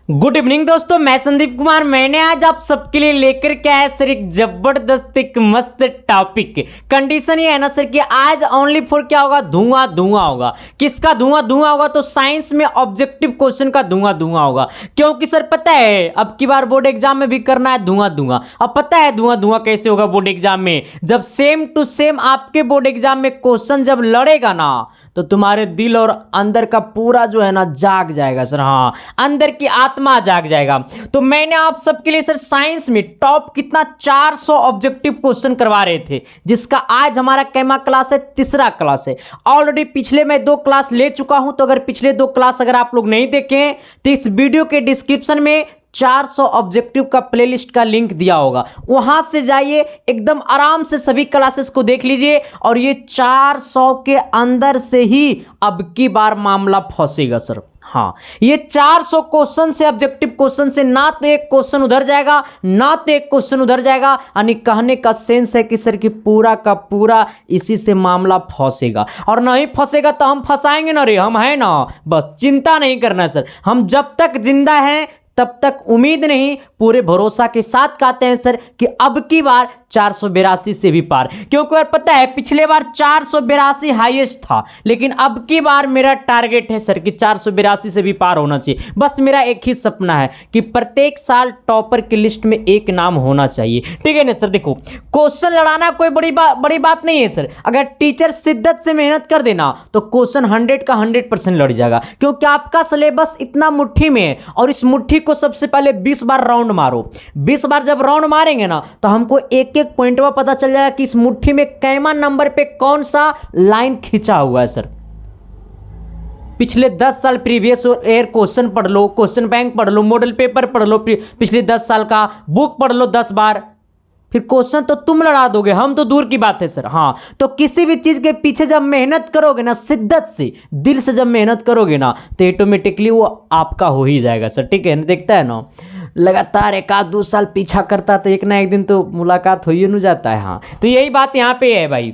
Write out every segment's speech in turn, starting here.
Good evening दोस्तों, मैं संदीप कुमार। मैंने आज आप सबके लिए लेकर के आया सर एक जबरदस्त एक मस्त टॉपिक। कंडीशन ये है ना सर कि आज ओनली फॉर क्या होगा, धुआं धुआं होगा। किसका धुआं धुआं होगा? तो साइंस में ऑब्जेक्टिव क्वेश्चन का धुआं धुआं होगा। क्योंकि सर पता है अब की बार बोर्ड एग्जाम में भी करना है धुआं धुआं। अब पता है धुआं धुआं कैसे होगा बोर्ड एग्जाम में? जब सेम टू सेम आपके बोर्ड एग्जाम में क्वेश्चन जब लड़ेगा ना तो तुम्हारे दिल और अंदर का पूरा जो है ना जाग जाएगा सर। हाँ, अंदर की आत्मा जाग जाएगा। तो मैंने आप सबके लिए सर साइंस में टॉप कितना 400 ऑब्जेक्टिव क्वेश्चन करवा रहे थे, जिसका आज हमारा कैमा क्लास है, तीसरा क्लास है। ऑलरेडी पिछले मैं 2 क्लास ले चुका हूं, तो अगर पिछले 2 क्लास अगर आप लोग नहीं देखें तो इस वीडियो के डिस्क्रिप्शन में 400 ऑब्जेक्टिव का प्लेलिस्ट का लिंक दिया होगा, वहां से जाइए, एकदम आराम से सभी क्लासेस को देख लीजिए। और ये 400 के अंदर से ही अब की बार मामला फंसेगा सर। हाँ, ये 400 क्वेश्चन से, ऑब्जेक्टिव क्वेश्चन से ना तो एक क्वेश्चन उधर जाएगा ना तो एक क्वेश्चन उधर जाएगा। यानी कहने का सेंस है कि सर कि पूरा का पूरा इसी से मामला फंसेगा। और नहीं फंसेगा तो हम फंसाएंगे ना रे, हम है ना, बस चिंता नहीं करना सर। हम जब तक जिंदा हैं तब तक उम्मीद नहीं, पूरे भरोसा के साथ कहते हैं सर कि अब की बार 482 से भी पार। क्योंकि यार पता है पिछले बार 482 हाईएस्ट था, लेकिन अब की बार मेरा टारगेट है सर कि 482 से भी पार होना चाहिए। बस मेरा एक ही सपना है कि प्रत्येक साल टॉपर की लिस्ट में एक नाम होना चाहिए। ठीक है ना सर? देखो, क्वेश्चन लड़ाना कोई बड़ी बात नहीं है सर। अगर टीचर शिद्दत से मेहनत कर देना तो क्वेश्चन 100 का 100% लड़ जाएगा। क्योंकि आपका सिलेबस इतना मुट्ठी में है, और इस मुट्ठी को सबसे पहले 20 बार राउंड मारो। 20 बार जब राउंड मारेंगे ना तो हमको एक एक पॉइंट में पता चल जाएगा कि इस मुट्ठी में कैमा नंबर पे कौन सा लाइन खींचा हुआ है सर। पिछले 10 साल प्रीवियस ईयर क्वेश्चन पढ़ लो, क्वेश्चन बैंक पढ़ लो, मॉडल पेपर पढ़ लो, पिछले 10 साल का बुक पढ़ लो 10 बार, फिर क्वेश्चन तो तुम लड़ा दोगे, हम तो दूर की बात है सर। हाँ, तो किसी भी चीज के पीछे जब मेहनत करोगे ना, शिद्दत से, दिल से जब मेहनत करोगे ना, तो ऑटोमेटिकली वो आपका हो ही जाएगा सर। ठीक है, देखता है ना, लगातार 1-2 साल पीछा करता तो एक ना एक दिन तो मुलाकात हो ही नहीं जाता है। हाँ, तो यही बात यहाँ पे है भाई।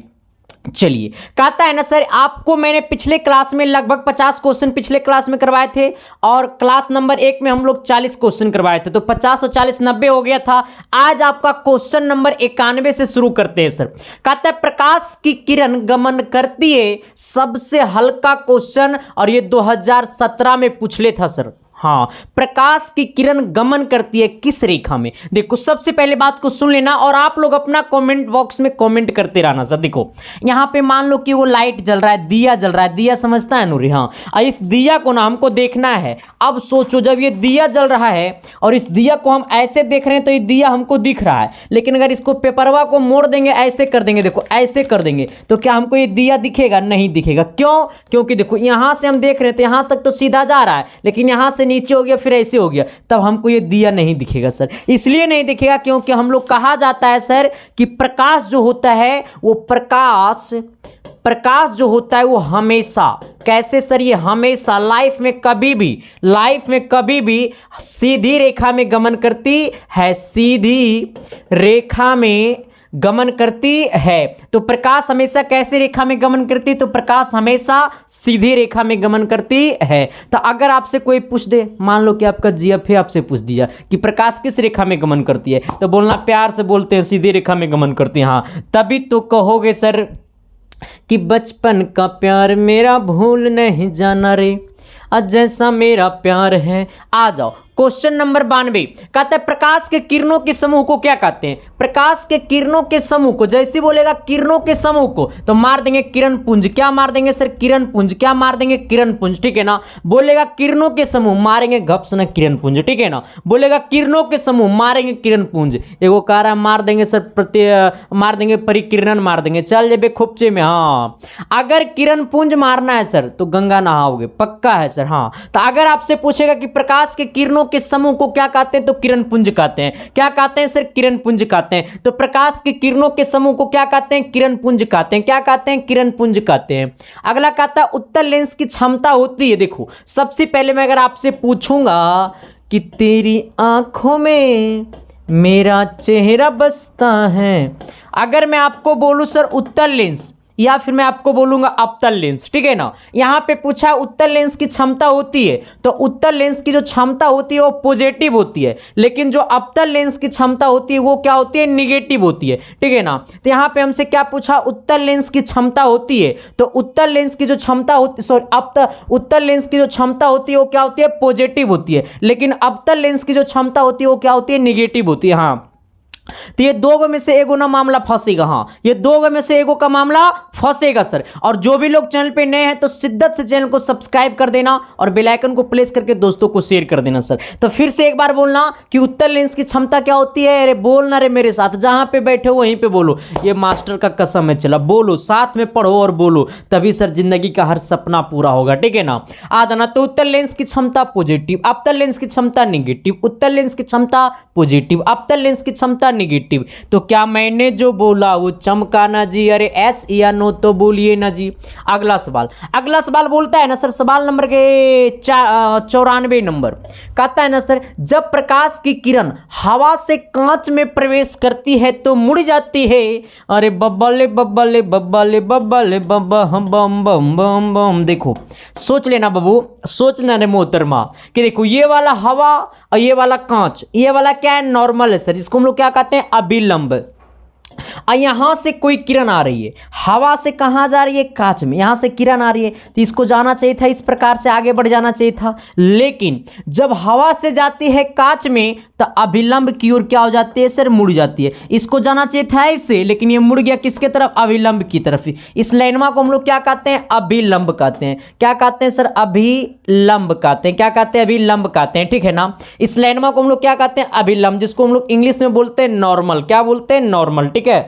चलिए, कहता है ना सर, आपको मैंने पिछले क्लास में लगभग 50 क्वेश्चन पिछले क्लास में करवाए थे, और क्लास नंबर 1 में हम लोग 40 क्वेश्चन करवाए थे, तो 50 और 40 90 हो गया था। आज आपका क्वेश्चन नंबर 91 से शुरू करते हैं सर। कहता है प्रकाश की किरण गमन करती है, सबसे हल्का क्वेश्चन, और ये 2017 में पूछ ले था सर। हाँ, प्रकाश की किरण गमन करती है किस रेखा में? देखो, सबसे पहले बात को सुन लेना, और आप लोग अपना कमेंट बॉक्स में कमेंट करते रहना सर। देखो, यहाँ पे मान लो कि वो लाइट जल रहा है, दिया जल रहा है, दिया समझता है नूरी? हाँ, इस दिया को ना हमको देखना है। अब सोचो, जब ये दिया जल रहा है और इस दिया को हम ऐसे देख रहे हैं तो ये दिया हमको दिख रहा है, लेकिन अगर इसको पेपरवा को मोड़ देंगे, ऐसे कर देंगे, देखो ऐसे कर देंगे, तो क्या हमको ये दिया दिखेगा? नहीं दिखेगा। क्यों? क्योंकि देखो, यहां से हम देख रहे थे, यहां तक तो सीधा जा रहा है, लेकिन यहां से नीचे हो गया, फिर ऐसे हो गया, तब हमको ये दिया नहीं दिखेगा सर। इसलिए नहीं दिखेगा क्योंकि हम लोग कहा जाता है सर कि प्रकाश जो होता है वो प्रकाश जो होता है वो हमेशा, कैसे सर? ये हमेशा लाइफ में कभी भी सीधी रेखा में गमन करती है, सीधी रेखा में गमन करती है। तो प्रकाश हमेशा कैसे रेखा में गमन करती है? तो प्रकाश हमेशा सीधी रेखा में गमन करती है। तो अगर आपसे कोई पूछ दे, मान लो कि आपका जीएफए आपसे पूछ दिया कि प्रकाश किस रेखा में गमन करती है, तो बोलना, प्यार से बोलते हैं सीधी रेखा में गमन करती है। हाँ, तभी तो कहोगे सर कि बचपन का प्यार मेरा भूल नहीं जाना रे, आज जैसा मेरा प्यार है। आ जाओ, क्वेश्चन नंबर 92 कहता है प्रकाश के किरणों के समूह को क्या कहते हैं? प्रकाश के किरणों के समूह को, जैसे बोलेगा किरणों के समूह को, तो मार देंगे किरण पुंज। क्या मार देंगे सर? किरण पुंज। क्या मार देंगे? किरण पुंज। ठीक है ना? बोलेगा किरणों के समूह, मारेंगे घप्स ना किरण पुंज। ठीक है ना? बोलेगा किरणों के समूह, मारेंगे किरण पुंज। एगो कह रहा मार देंगे सर मार देंगे परिकिरण, मार देंगे, चल जेबे खोपचे में। हाँ, अगर किरण पुंज मारना है सर तो गंगा नहाओगे, पक्का है सर। हाँ, तो अगर आपसे पूछेगा कि प्रकाश के किरणों के समूह को क्या कहते हैं, तो किरण पुंज कहते हैं। क्या कहते हैं सर? किरण पुंज कहते हैं। तो प्रकाश के किरणों के समूह को क्या कहते हैं? किरण पुंज कहते हैं। क्या कहते हैं? किरण पुंज कहते हैं। अगला कहता है उत्तल लेंस की क्षमता होती है। देखो, सबसे पहले मैं अगर आपसे पूछूंगा कि तेरी आंखों में मेरा चेहरा बसता है, अगर मैं आपको बोलूं सर उत्तल लेंस, या फिर मैं आपको बोलूंगा अवतल लेंस, ठीक है ना। यहां पे पूछा उत्तल लेंस की क्षमता होती है, तो उत्तल लेंस की जो क्षमता होती है वो पॉजिटिव होती है, लेकिन जो अवतल लेंस की क्षमता होती है वो क्या होती है, निगेटिव होती है, ठीक है ना। तो यहां पे हमसे क्या पूछा, उत्तल लेंस की क्षमता होती है, तो उत्तल लेंस की जो क्षमता होती, सॉरी उत्तल लेंस की जो क्षमता होती है वो क्या होती है, पॉजिटिव होती है, लेकिन अवतल लेंस की जो क्षमता होती है वो क्या होती है, निगेटिव होती है। हाँ, तो ये दो में से एगो ना मामला फंसेगा। हाँ, ये दो में से एगो का मामला फंसेगा सर। और जो भी लोग चैनल पे नए हैं तो शिद्दत से चैनल को सब्सक्राइब कर देना और बेल आइकन को प्रेस करके दोस्तों को शेयर कर देना सर। तो फिर से एक बार बोलना कि उत्तल लेंस की क्षमता क्या होती है। अरे बोलना रे मेरे साथ, जहां पे बैठे हो वहीं पे बोलो, ये मास्टर का कसम है। चला बोलो, साथ में पढ़ो और बोलो, तभी सर जिंदगी का हर सपना पूरा होगा, ठीक है ना। आ जाना। तो उत्तल लेंस की क्षमता पॉजिटिव, अवतल लेंस की क्षमता निगेटिव, उत्तल लेंस की क्षमता पॉजिटिव, अवतल लेंस की क्षमता निगेटिव। तो क्या मैंने जो बोला वो चमका ना जी? अरे एस या नो तो बोलिए ना जी। अगला सवाल बोलता है ना सर, सवाल नंबर के 94 नंबर कहता है ना सर, जब प्रकाश की किरण हवा से कांच में प्रवेश करती है तो मुड़ जाती है। अरे बब्बले बब्बले बब्बले बब्बले बब्बा हम बम बम बम बम। देखो सोच लेना बाबू, सोच लेना रे मोहतरमा कि देखो ये वाला हवा और ये वाला कांच, ये वाला क्या है, नॉर्मल है सर, इसको हम लोग क्या कहते हैं, अभिलंब। यहां से कोई किरण आ रही है, हवा से कहां जा रही है, कांच में, यहां से किरण आ रही है तो इसको जाना चाहिए था, इस प्रकार से आगे बढ़ जाना चाहिए था। लेकिन जब हवा से जाती है कांच में तो अभिलंब की ओर क्या हो जाती है सर, मुड़ जाती है। इसको जाना चाहिए था ऐसे, लेकिन ये मुड़ गया किसके तरफ, अभिलंब की तरफ। इस लाइनमा को हम लोग क्या कहते हैं, अभिलंब कहते हैं। क्या कहते हैं सर, अभिलंब कहते हैं। क्या कहते हैं, अभिलंब कहते हैं, ठीक है ना। इस लाइनमा को हम लोग क्या कहते हैं, अभिलंब, जिसको हम लोग इंग्लिश में बोलते हैं नॉर्मल। क्या बोलते हैं, नॉर्मल, ठीक है।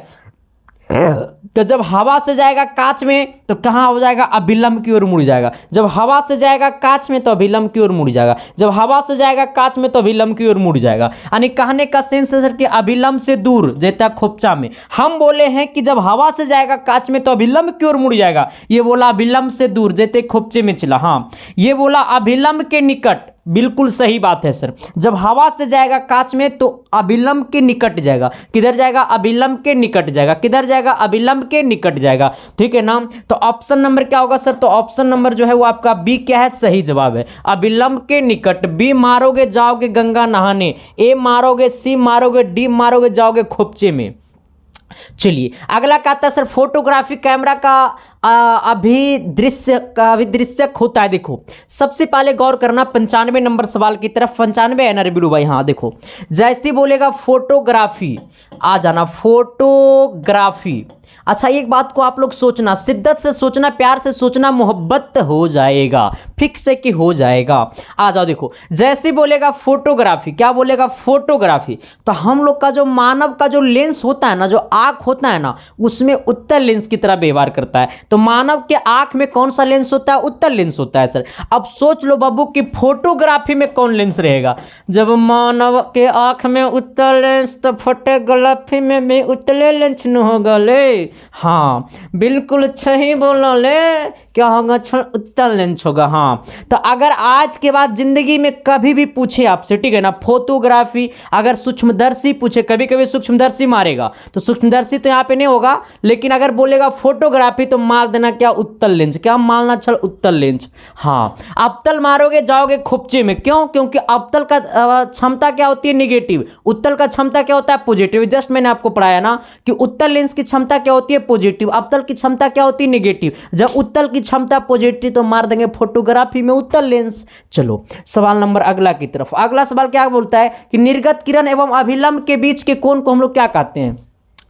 तो जब हवा से जाएगा कांच में तो कहां हो जाएगा, अभिलंब की ओर मुड़ जाएगा। जब हवा से जाएगा कांच में तो अभिलंब की ओर मुड़ जाएगा। जब हवा से जाएगा कांच में तो अभिलंब की ओर मुड़ जाएगा। यानी कहने का सेंस है सर कि अभिलंब से दूर जैता खोपचा में हम बोले हैं कि जब हवा से जाएगा कांच में तो अभिलंब की ओर मुड़ जाएगा। ये बोला अभिलंब से दूर जैते खोपचे में चला। हाँ, ये बोला अभिलंब के निकट, बिल्कुल सही बात है सर। जब हवा से जाएगा कांच में तो अभिलंब के निकट जाएगा। किधर जाएगा, अभिलंब के निकट जाएगा। किधर जाएगा, अभिलंब के निकट जाएगा, ठीक है ना। तो ऑप्शन नंबर क्या होगा सर, तो ऑप्शन नंबर जो है वो आपका बी क्या है, सही जवाब है, अभिलंब के निकट। बी मारोगे जाओगे गंगा नहाने, ए मारोगे, सी मारोगे, डी मारोगे जाओगे खोपचे में। चलिए अगला कहता है सर, फोटोग्राफी कैमरा का अभिदृश्यक होता है। देखो सबसे पहले गौर करना 95 नंबर सवाल की तरफ। 95 है ना रे बिरू भाई। हाँ देखो, जैसे बोलेगा फोटोग्राफी, आ जाना फोटोग्राफी। अच्छा एक बात को आप लोग सोचना, शिद्दत से सोचना, प्यार से सोचना, मोहब्बत हो जाएगा, फिक्स है कि हो जाएगा। आ जाओ देखो, जैसे बोलेगा फोटोग्राफी, क्या बोलेगा, फोटोग्राफी, तो हम लोग का जो मानव का जो लेंस होता है ना, जो आंख होता है ना, उसमें उत्तल लेंस की तरह व्यवहार करता है। तो मानव के आंख में कौन सा लेंस होता है, उत्तल लेंस होता है सर। अब सोच लो बाबू कि फोटोग्राफी में कौन लेंस रहेगा। जब मानव के आंख में उत्तल लेंस तो फोटोग्राफी में भी उत्तले लेंस न होगा ले। हाँ बिल्कुल सही बोला ले, क्या होगा, उत्तल लेंस होगा। हाँ, तो अगर आज के बाद जिंदगी में कभी भी पूछे आपसे, ठीक है ना, फोटोग्राफी, अगर सूक्ष्मदर्शी पूछे, कभी कभी सूक्ष्मदर्शी मारेगा तो सूक्ष्मदर्शी तो यहाँ पे नहीं होगा, लेकिन अगर बोलेगा फोटोग्राफी तो मार देना क्या, उत्तल लेंस। क्या मारना, छड़ उत्तल लेंस। हाँ, अवतल मारोगे जाओगे खोपचे में। क्यों, क्योंकि अवतल का क्षमता क्या होती है, निगेटिव। उत्तल का क्षमता क्या होता है, पॉजिटिव। जस्ट मैंने आपको पढ़ाया ना कि उत्तल लेंस की क्षमता क्या होती है, पॉजिटिव। अवतल की क्षमता क्या होती है, निगेटिव। जब उत्तल की क्षमता पॉजिटिव तो मार देंगे फोटोग्राफी में उत्तल लेंस। चलो सवाल नंबर अगला की तरफ। अगला सवाल क्या बोलता है कि निर्गत किरण एवं अभिलंब के बीच के कोण को हम लोग क्या कहते हैं।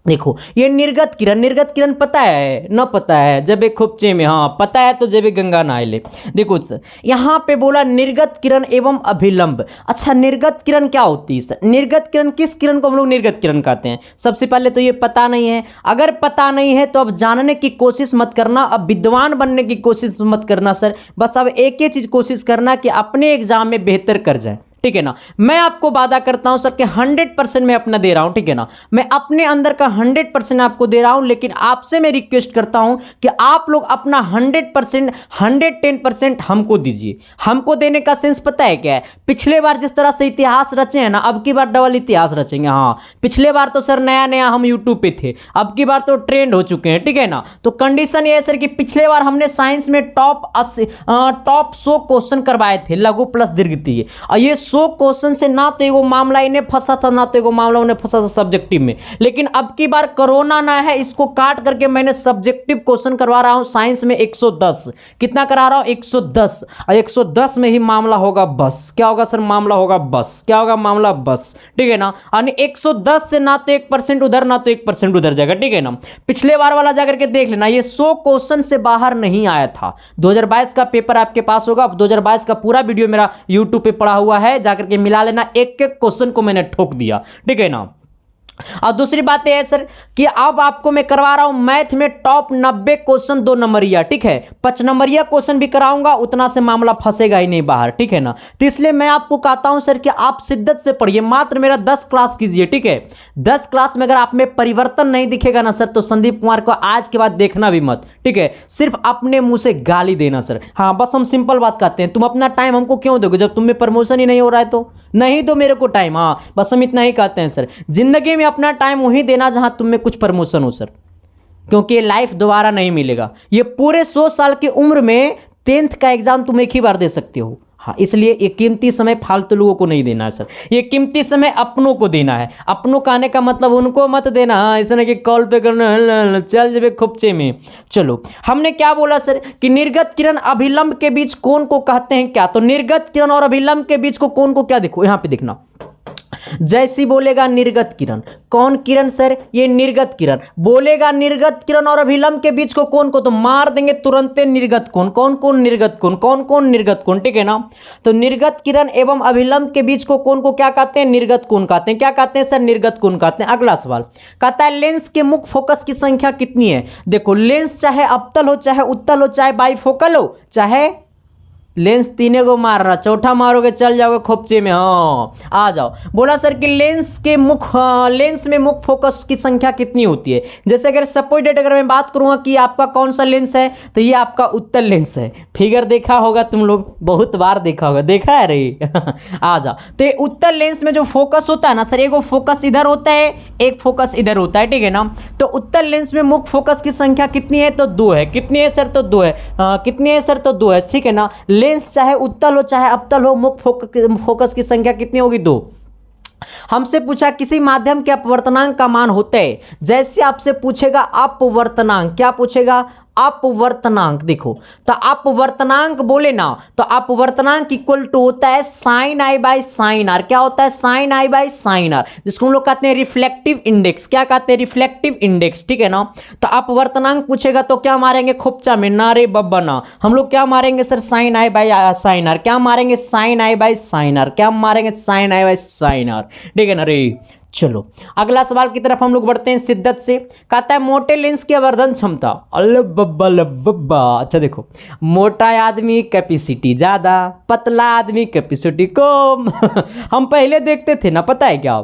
देखो ये निर्गत किरण पता है ना, पता है जब एक खोपचे में, हाँ पता है तो जब गंगा नहाए ले। देखो यहाँ पे बोला निर्गत किरण एवं अभिलंब। अच्छा निर्गत किरण क्या होती है सर, निर्गत किरण, किस किरण को हम लोग निर्गत किरण कहते हैं। सबसे पहले तो ये पता नहीं है। अगर पता नहीं है तो अब जानने की कोशिश मत करना, अब विद्वान बनने की कोशिश मत करना सर। बस अब एक ही चीज कोशिश करना कि अपने एग्जाम में बेहतर कर जाए, ठीक है ना। मैं आपको वादा करता हूं सर कि 100% मैं अपना दे रहा हूं, ठीक है ना। मैं अपने अंदर का 100% आपको दे रहा हूं, लेकिन आपसे मैं रिक्वेस्ट करता हूं कि आप लोग अपना 100%, 110% हमको दीजिए। हमको देने का सेंस पता है क्या है? पिछले बार जिस तरह से इतिहास रचे हैं ना, अब की बार डबल इतिहास रचेंगे। हाँ, पिछले बार तो सर नया नया हम यूट्यूब पे थे, अब की बार तो ट्रेंड हो चुके हैं, ठीक है ना। तो कंडीशन ये है सर कि पिछले बार हमने साइंस में टॉप 100 क्वेश्चन करवाए थे, लघु प्लस दीर्घितीय, और ये 100 क्वेश्चन से ना तो एगो मामला इन्हें फंसा था, ना तो एगो मामला उन्हें फंसा था सब्जेक्टिव में। लेकिन अब की बार कोरोना ना है, इसको काट करके मैंने सब्जेक्टिव क्वेश्चन करवा रहा हूं साइंस में 110। कितना करा रहा हूं? 110। और 110 में ही मामला होगा बस। क्या होगा सर? मामला होगा बस। क्या होगा? मामला बस, ठीक है ना। और 110 से ना तो 1% उधर, ना तो 1% उधर जाएगा, ठीक है ना। पिछले बार वाला जाकर के देख लेना, ये 100 क्वेश्चन से बाहर नहीं आया था। 2022 का पेपर आपके पास होगा। 2022 का पूरा वीडियो मेरा यूट्यूब पे पड़ा हुआ है, जाकर के मिला लेना। एक एक क्वेश्चन को मैंने ठोक दिया, ठीक है ना। और दूसरी बात यह है सर कि अब आपको मैं करवा रहा हूं मैथ में टॉप 90 क्वेश्चन 2 नंबरिया, ठीक है। 5 नंबरिया क्वेश्चन भी कराऊंगा, उतना से मामला फंसेगा ही नहीं बाहर, ठीक है ना। तो इसलिए मैं आपको कहता हूं सर कि आप शिद्दत से पढ़िए, मात्र मेरा 10 क्लास कीजिए, ठीक है। 10 क्लास में अगर आप में परिवर्तन नहीं दिखेगा ना सर, तो संदीप कुमार को आज के बाद देखना भी मत, ठीक है। सिर्फ अपने मुंह से गाली देना सर। हाँ, बस हम सिंपल बात कहते हैं, तुम अपना टाइम हमको क्यों दोगे जब तुम्हें प्रमोशन ही नहीं हो रहा है? तो नहीं दो मेरे को टाइम। हाँ, बस हम इतना ही कहते हैं सर। जिंदगी में अपना टाइम वहीं देना जहां तुम में कुछ प्रमोशन हो सर, क्योंकि ये लाइफ दोबारा नहीं मिलेगा। ये पूरे 100 साल की उम्र में 10th का एग्जाम तुम एक ही बार दे सकते हो। हाँ, इसलिए ये कीमती समय फालतू लोगों को नहीं देना है सर। ये कीमती समय अपनों को देना है। अपनों का आने का मतलब उनको मत देना। हाँ, ऐसा नहीं कि कॉल पे करना चल जबे खुपचे में। चलो, हमने क्या बोला सर कि निर्गत किरण अभिलंब के बीच कोण को कहते हैं क्या? तो निर्गत किरण और अभिलंब के बीच को कोण को क्या, देखो यहां पे देखना, जैसी बोलेगा निर्गत किरण। कौन किरण सर? ये निर्गत किरण। बोलेगा निर्गत किरण और अभिलंब के बीच को कोण को, तो मार देंगे तुरंत निर्गत कोण। कौन कौन निर्गत कोण? कौन कौन निर्गत कोण, ठीक है ना। तो निर्गत किरण एवं अभिलंब के बीच को कोण को क्या कहते हैं? निर्गत कोण कहते हैं। क्या कहते हैं सर? निर्गत कोण कहते हैं। अगला सवाल कहता है लेंस के मुख्य फोकस की संख्या कितनी है? देखो, लेंस चाहे अवतल हो, चाहे उत्तल हो, चाहे बाइफोकल हो, चाहे लेंस तीने को मारना, चौथा मारोगे चल जाओगे खोपचे में। हाँ, आ जाओ। बोला सर कि लेंस में मुख्य फोकस की संख्या कितनी होती है? जैसे अगर सपोज डेट अगर मैं बात करूंगा कि आपका कौन सा लेंस है, तो ये आपका उत्तल लेंस है। फिगर देखा होगा तुम लोग, बहुत बार देखा होगा। देखा है रे? आ जाओ। तो ये उत्तल लेंस में जो फोकस होता है ना सर, एक फोकस इधर होता है, एक फोकस इधर होता है, ठीक है ना। तो उत्तल लेंस में मुख्य फोकस की संख्या कितनी है? तो 2 है। कितनी है सर? तो 2 है। कितनी है सर? तो 2 है, ठीक है ना। लेंस चाहे उत्तल हो चाहे अवतल हो, मुख्य फोकस की संख्या कितनी होगी? 2। हमसे पूछा किसी माध्यम के अपवर्तनांक का मान होता है। जैसे आपसे पूछेगा अपवर्तनांक, क्या पूछेगा? अपवर्तनांक। देखो, तो अपवर्तनांक बोले ना, तो अपवर्तनांक इक्वल टू होता है sine i by sine r. क्या होता है? Sine i by sine r, जिसको हम लोग कहते हैं रिफ्लेक्टिव इंडेक्स। क्या कहते हैं? रिफ्लेक्टिव इंडेक्स, ठीक है ना। तो अपवर्तनांक पूछेगा तो क्या मारेंगे? खोपचा में ना रे बब्बा ना। हम लोग क्या मारेंगे sir? Sine i by sine r. क्या मारेंगे? Sine i by sine r. क्या मारेंगे? Sine i by sine r, ठीक है ना रे। चलो, अगला सवाल की तरफ हम लोग बढ़ते हैं शिद्दत से। कहता है मोटे लेंस की आवर्धन क्षमता। अल्ले बब्बा। अच्छा देखो, मोटा आदमी कैपेसिटी ज्यादा, पतला आदमी कैपेसिटी कम। हम पहले देखते थे ना, पता है क्या,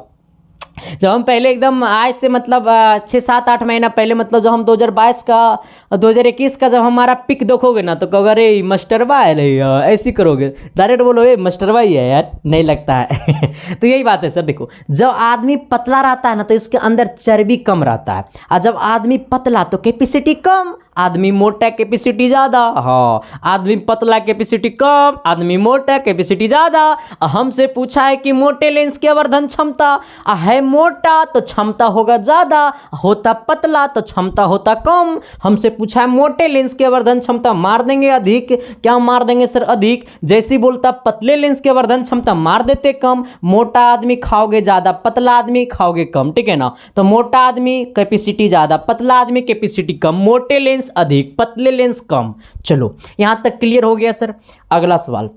जब हम पहले एकदम आज से मतलब 6-7-8 महीना पहले, मतलब जब हम 2022 का 2021 का जब हमारा पिक देखोगे ना, तो कहोगे अरे मास्टरबा है रे, ऐसी करोगे, डायरेक्ट बोलो ये मास्टरबा ही है यार, नहीं लगता है। तो यही बात है सर। देखो, जब आदमी पतला रहता है ना, तो इसके अंदर चर्बी कम रहता है, और जब आदमी पतला तो कैपेसिटी कम, आदमी मोटा कैपेसिटी ज्यादा। हाँ, आदमी पतला कैपेसिटी कम, आदमी मोटा कैपेसिटी ज्यादा। हमसे पूछा है कि मोटे लेंस की आवर्धन क्षमता, है मोटा तो क्षमता होगा ज्यादा, होता पतला तो क्षमता होता कम। हमसे पूछा है मोटे लेंस की आवर्धन क्षमता, मार देंगे अधिक। क्या मार देंगे सर? अधिक। जैसे बोलता पतले लेंस की आवर्धन क्षमता, मार देते कम। मोटा आदमी खाओगे ज्यादा, पतला आदमी खाओगे कम, ठीक है ना। तो मोटा आदमी कैपेसिटी ज्यादा, पतला आदमी कैपेसिटी कम, मोटे लेंस अधिक, पतले लेंस कम। चलो, यहां तक क्लियर हो गया सर। अगला सवाल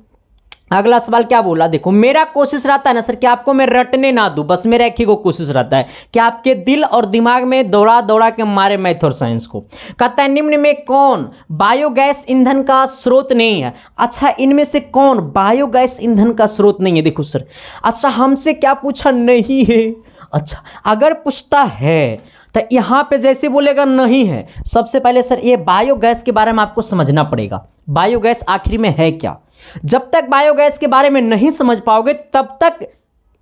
अगला सवाल क्या बोला, देखो मेरा कोशिश रहता है ना सर कि आपको मैं रटने ना दूं, बस मेरा एक ही को कोशिश रहता है कि आपके दिल और दिमाग में दौड़ा दौड़ा के मारे मैथ और साइंस को। कहता है निम्न में कौन बायोगैस ईंधन का स्रोत नहीं है। अच्छा, इनमें से कौन बायोगैस ईंधन का स्रोत नहीं है? देखो सर, अच्छा हमसे क्या पूछा, नहीं है। अच्छा, अगर पूछता है तो यहाँ पे जैसे बोलेगा नहीं है, सबसे पहले सर ये बायोगैस के बारे में आपको समझना पड़ेगा, बायोगैस आखिर में है क्या। जब तक बायोगैस के बारे में नहीं समझ पाओगे तब तक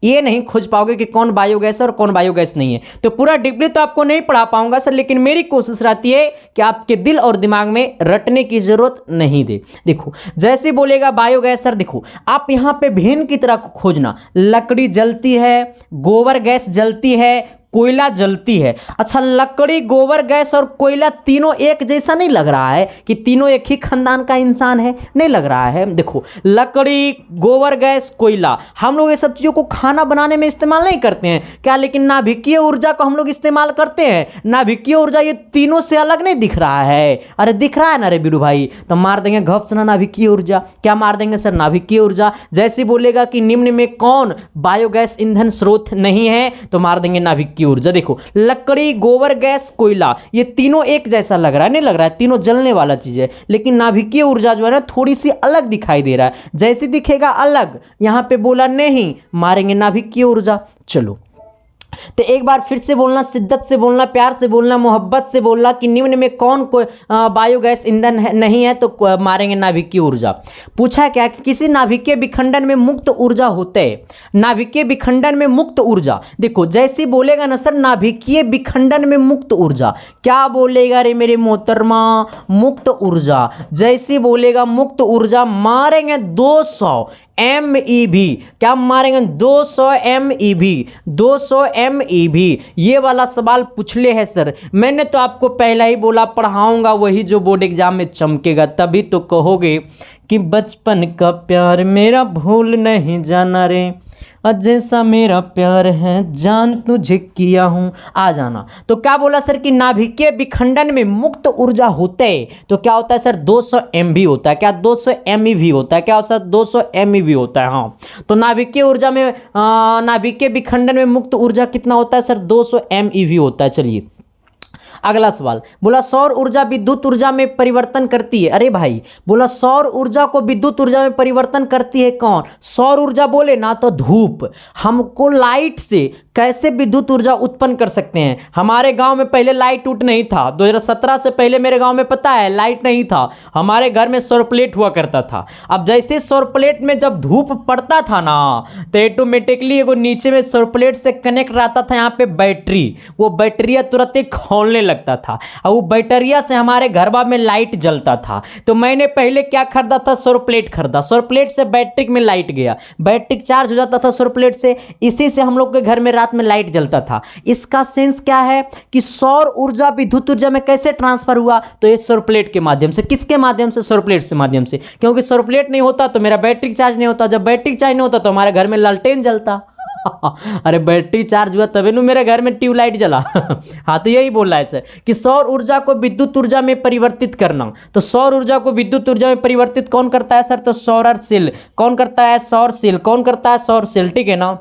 ये नहीं खोज पाओगे कि कौन बायोगैस है और कौन बायोगैस नहीं है। तो पूरा डीपली तो आपको नहीं पढ़ा पाऊंगा सर, लेकिन मेरी कोशिश रहती है कि आपके दिल और दिमाग में रटने की जरूरत नहीं दे। देखो जैसे बोलेगा बायोगैस सर, देखो आप यहाँ पे भिन्न की तरह खोजना, लकड़ी जलती है, गोबर गैस जलती है, कोयला जलती है। अच्छा, लकड़ी, गोबर गैस और कोयला तीनों एक जैसा नहीं लग रहा है कि तीनों एक ही खानदान का इंसान है, नहीं लग रहा है। देखो लकड़ी, गोबर गैस, कोयला, हम लोग ये सब चीज़ों को खाना बनाने में इस्तेमाल नहीं करते हैं क्या, लेकिन नाभिकीय ऊर्जा को हम लोग इस्तेमाल करते हैं। नाभिकीय ऊर्जा ये तीनों से अलग नहीं दिख रहा है? अरे दिख रहा है ना रे बीरू भाई, तो मार देंगे घप से ना नाभिकीय ऊर्जा। क्या मार देंगे सर? नाभिकीय ऊर्जा। जैसे बोलेगा कि निम्न में कौन बायोगैस ईंधन स्रोत नहीं है, तो मार देंगे नाभिकीय ऊर्जा। देखो लकड़ी, गोबर गैस, कोयला, ये तीनों एक जैसा लग रहा है, नहीं लग रहा है, तीनों जलने वाला चीज है, लेकिन नाभिकीय ऊर्जा जो है ना थोड़ी सी अलग दिखाई दे रहा है। जैसे दिखेगा अलग, यहां पे बोला नहीं, मारेंगे नाभिकीय ऊर्जा। चलो तो एक बार फिर से बोलना, शिद्दत से बोलना, प्यार से बोलना, मोहब्बत से बोलना कि निम्न में कौन कोई बायोगैस ईंधन नहीं है, तो मारेंगे नाभिकीय ऊर्जा। पूछा क्या कि किसी नाभिकीय विखंडन में मुक्त ऊर्जा होते हैं, नाभिकीय विखंडन में मुक्त ऊर्जा। देखो जैसे बोलेगा ना सर नाभिकीय विखंडन में मुक्त ऊर्जा, क्या बोलेगा रे मेरे मोहतरमा? मुक्त ऊर्जा। जैसे बोलेगा मुक्त ऊर्जा, मारेंगे 200 MeV। क्या मारेंगे? 200 MeV, 200 MeV। ये वाला सवाल पूछ ले है सर, मैंने तो आपको पहला ही बोला पढ़ाऊंगा वही जो बोर्ड एग्जाम में चमकेगा, तभी तो कहोगे कि बचपन का प्यार मेरा भूल नहीं जाना रे, जैसा मेरा प्यार है जान तुझे किया हूं, आ जाना। तो क्या बोला सर कि नाभिकीय विखंडन में मुक्त ऊर्जा होते हैं, तो क्या होता है सर? 200 MeV होता है। क्या 200 MeV होता है? क्या होता है? 200 MeV होता है। हाँ, तो नाभिकीय ऊर्जा में नाभिकीय विखंडन में मुक्त ऊर्जा कितना होता है सर? 200 MeV होता है। चलिए अगला सवाल, बोला सौर ऊर्जा विद्युत ऊर्जा में परिवर्तन करती है। अरे भाई, बोला सौर ऊर्जा को विद्युत ऊर्जा में परिवर्तन करती है कौन? सौर ऊर्जा बोले ना तो धूप। हमको लाइट से कैसे विद्युत ऊर्जा उत्पन्न कर सकते हैं? हमारे गांव में पहले लाइट उठ नहीं था, 2017 से पहले मेरे गांव में पता है लाइट नहीं था, हमारे घर में सौर प्लेट हुआ करता था। अब जैसे सौर प्लेट में जब धूप पड़ता था ना, तो ऑटोमेटिकली एगो नीचे में सौर प्लेट से कनेक्ट रहता था यहाँ पे बैटरी, वो बैटरिया तुरंत ही खोलने लगता था और वो बैटरिया से हमारे घरवा में लाइट जलता था। तो मैंने पहले क्या खरीदा था? सौर प्लेट खरीदा, सौर प्लेट से बैटरी में लाइट गया, बैटरी चार्ज हो जाता था सौर प्लेट से, इसी से हम लोग के घर में रात में लाइट जलता था। इसका सेंस क्या है कि सौर ऊर्जा विद्युत ऊर्जा में कैसे ट्रांसफर हुआ? तो ये सौर प्लेट के माध्यम से। किसके माध्यम से? सौर प्लेट से माध्यम से, क्योंकि सौर प्लेट नहीं होता तो मेरा बैटरी चार्ज नहीं होता, जब बैटरी चार्ज नहीं होता तो हमारे घर में लालटेन जलता। अरे बैटरी चार्ज हुआ तभी ना मेरे घर में ट्यूबलाइट जला। हाँ, तो यही बोल रहा है सर कि सौर ऊर्जा को विद्युत ऊर्जा में परिवर्तित करना। तो सौर ऊर्जा को विद्युत ऊर्जा में परिवर्तित कौन करता है सर? तो सौर सेल। कौन करता है? सौर सेल। कौन करता है? सौर सेल। ठीक है ना,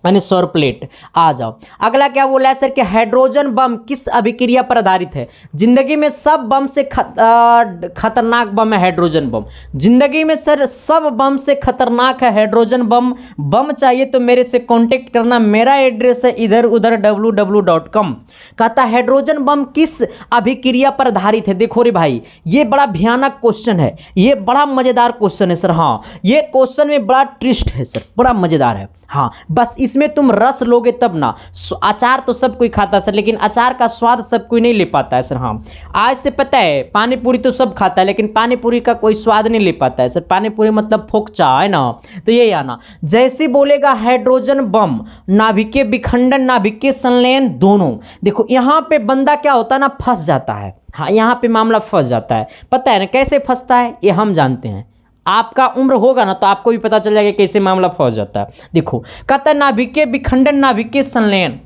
यानी सौर प्लेट। आ जाओ, अगला क्या बोला है सर कि हाइड्रोजन बम किस अभिक्रिया पर आधारित है? जिंदगी में सब बम से खतरनाक बम है हाइड्रोजन बम। जिंदगी में सर सब बम से खतरनाक है हाइड्रोजन बम। बम चाहिए तो मेरे से कांटेक्ट करना, मेरा एड्रेस है इधर उधर www.com। कहता है हाइड्रोजन बम किस अभिक्रिया पर आधारित है? देखो रे भाई, ये बड़ा भयानक क्वेश्चन है, ये बड़ा मजेदार क्वेश्चन है सर। हाँ, ये क्वेश्चन में बड़ा ट्विस्ट है सर, बड़ा मजेदार है। हाँ, बस इसमें तुम रस लोगे तब ना। अचार तो सब कोई खाता है सर, लेकिन अचार का स्वाद सब कोई नहीं ले पाता है सर। हाँ, आज से पता है पानी पूरी तो सब खाता है, लेकिन पानी पूरी का कोई स्वाद नहीं ले पाता है सर। पानी पूरी मतलब फोकचा है ना, तो यही आना। जैसे बोलेगा हाइड्रोजन बम, नाभिकीय विखंडन, नाभिकीय संलयन, दोनों। देखो यहाँ पे बंदा क्या होता है ना, फंस जाता है। हाँ, यहाँ पे मामला फंस जाता है। पता है ना कैसे फंसता है? ये हम जानते हैं। आपका उम्र होगा ना तो आपको भी पता चल जाएगा कैसे मामला फंस जाता है। देखो कहता है नाभिकीय विखंडन, नाभिकीय संलयन।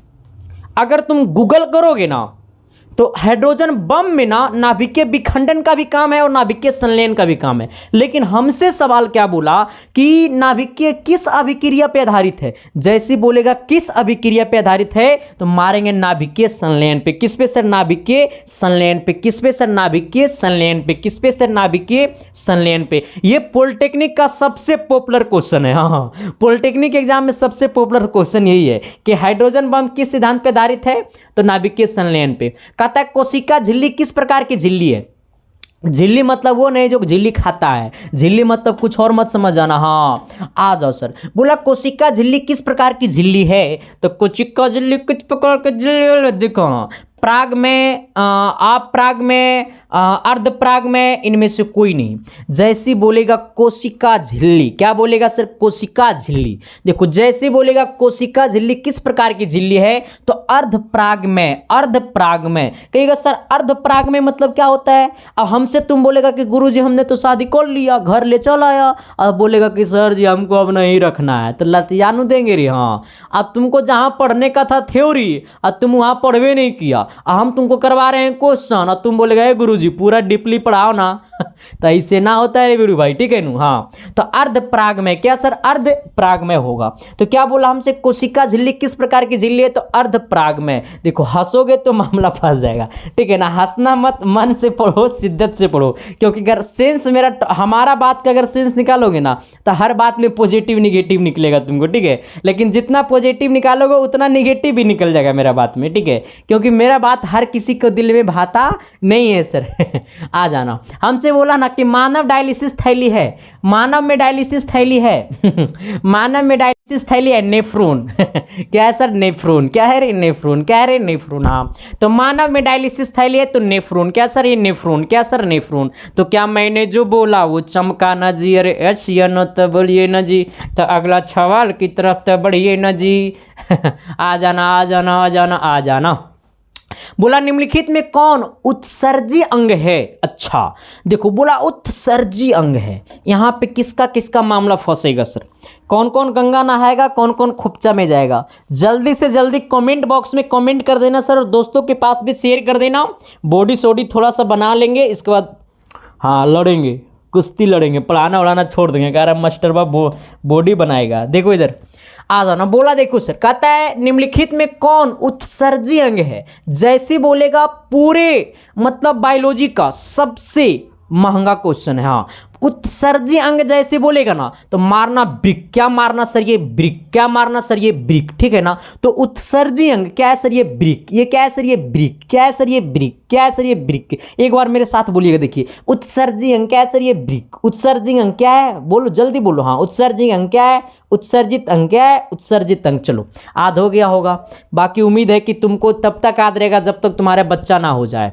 अगर तुम गूगल करोगे ना तो हाइड्रोजन बम में ना नाभिकीय विखंडन का भी काम है और नाभिकीय संलयन का भी काम है। लेकिन हमसे सवाल क्या बोला कि नाभिकीय किस अभिक्रिया पे आधारित है। जैसे बोलेगा किस अभिक्रिया पे आधारित है तो मारेंगे नाभिकीय संलयन पे। किस पे सर? नाभिकीय संलयन पे। किस पे सर? नाभिकीय संलयन पे। किस पे सर? नाभिकीय संलयन पे। ये पॉलिटेक्निक का सबसे पॉपुलर क्वेश्चन है। हाँ, पॉलिटेक्निक एग्जाम में सबसे पॉपुलर क्वेश्चन यही है कि हाइड्रोजन बम किस सिद्धांत पे आधारित है तो नाभिकीय संलयन पे। कहता है कोशिका झिल्ली किस प्रकार की झिल्ली है। झिल्ली मतलब वो नहीं जो झिल्ली खाता है, झिल्ली मतलब कुछ और मत समझ आना। हाँ आ जाओ सर। बोला कोशिका झिल्ली किस प्रकार की झिल्ली है तो कोशिका झिल्ली किस प्रकार की झिल्ली, देखो प्राग में आप प्राग में अर्ध प्राग में, इनमें से कोई नहीं। जैसी बोलेगा कोशिका झिल्ली, क्या बोलेगा सर? कोशिका झिल्ली। देखो जैसे बोलेगा कोशिका झिल्ली किस प्रकार की झिल्ली है तो अर्ध प्राग में। अर्ध प्राग में कहेगा सर अर्ध प्राग में मतलब क्या होता है। अब हमसे तुम बोलेगा कि गुरुजी हमने तो शादी कर लिया, घर ले चल आया, अब बोलेगा कि सर जी हमको अब नहीं रखना है तो लतियानु देंगे रे। हाँ, अब तुमको जहां पढ़ने का था थ्योरी अब तुम वहां पढ़वे नहीं किया, हम तुमको करवा रहे हैं क्वेश्चन और तुम बोलेगा गुरुजी पूरा डीपली पढ़ाओ ना तो ऐसे ना होता है रे वीरू भाई, ठीक है नु। हाँ, तो अर्ध प्राग में क्या सर? अर्ध प्राग में होगा। तो क्या बोला हमसे कोशिका झिल्ली किस प्रकार की झिल्ली है तो अर्ध प्राग में। देखो हंसोगे तो मामला फंस जाएगा, ठीक है ना। हंसना मत, मन से पढ़ो, शिद्दत से पढ़ो, क्योंकि अगर सेंस मेरा हमारा बात का अगर सेंस निकालोगे ना तो हर बात में पॉजिटिव निगेटिव निकलेगा तुमको, ठीक है। लेकिन जितना पॉजिटिव निकालोगे उतना निगेटिव भी निकल जाएगा मेरा बात में, ठीक है, क्योंकि मेरा बात हर किसी को दिल में भाता नहीं है सर। आ जाना। हमसे बोला ना कि मानव डायलिसिस थैली है, मानव में डायलिसिस थैली है। मानव में डायलिसिस थैली है नेफ्रोन। क्या है सर? नेफ्रोन। क्या है रे? नेफ्रोन। क्या है रे? नेफ्रोन। हाँ, तो मानव में डायलिसिस थैली है तो नेफ्रोन। क्या सर? ये नेफ्रोन। क्या सर? नेफ्रोन। तो क्या मैंने जो बोला वो चमका ना जी? अरे एच या न तो बोलिए ना जी, तो अगला सवाल की तरफ तो बढ़िए ना जी। आ जाना आ जाना आ जाना आ जाना। बोला निम्नलिखित में कौन उत्सर्जी अंग है। अच्छा देखो बोला उत्सर्जी अंग है, यहां पे किसका किसका मामला फंसेगा सर? कौन कौन गंगा नहाएगा, कौन कौन खुपचा में जाएगा? जल्दी से जल्दी कमेंट बॉक्स में कमेंट कर देना सर, और दोस्तों के पास भी शेयर कर देना। बॉडी सोडी थोड़ा सा बना लेंगे, इसके बाद हाँ लड़ेंगे, कुश्ती लड़ेंगे, पढ़ाना उड़ाना छोड़ देंगे। कह रहा मास्टर बाबू बॉडी बनाएगा। देखो इधर आ जाना। बोला देखो सर, कहता है निम्नलिखित में कौन उत्सर्जी अंग है। जैसे बोलेगा पूरे मतलब बायोलॉजी का सबसे महंगा क्वेश्चन है। हाँ, उत्सर्जी अंग जैसे बोलेगा ना तो मारना ब्रिक। क्या मारना सर? ये ब्रिक। क्या मारना सर? ये ब्रिक, ठीक है ना। तो उत्सर्जी अंग क्या है सर? ये ब्रिक। ये क्या है सर? ये ब्रिक। क्या है सर? ये ब्रिक। क्या है सर? ये ब्रिक। एक बार मेरे साथ बोलिएगा, देखिए उत्सर्जी अंग क्या है सर? ये ब्रिक। उत्सर्जी अंग क्या है? बोलो जल्दी बोलो। हाँ, उत्सर्जी अंग क्या है? उत्सर्जित अंग क्या है? उत्सर्जित अंग। चलो आध हो गया होगा, बाकी उम्मीद है कि तुमको तब तक याद रहेगा जब तक तुम्हारा बच्चा ना हो जाए।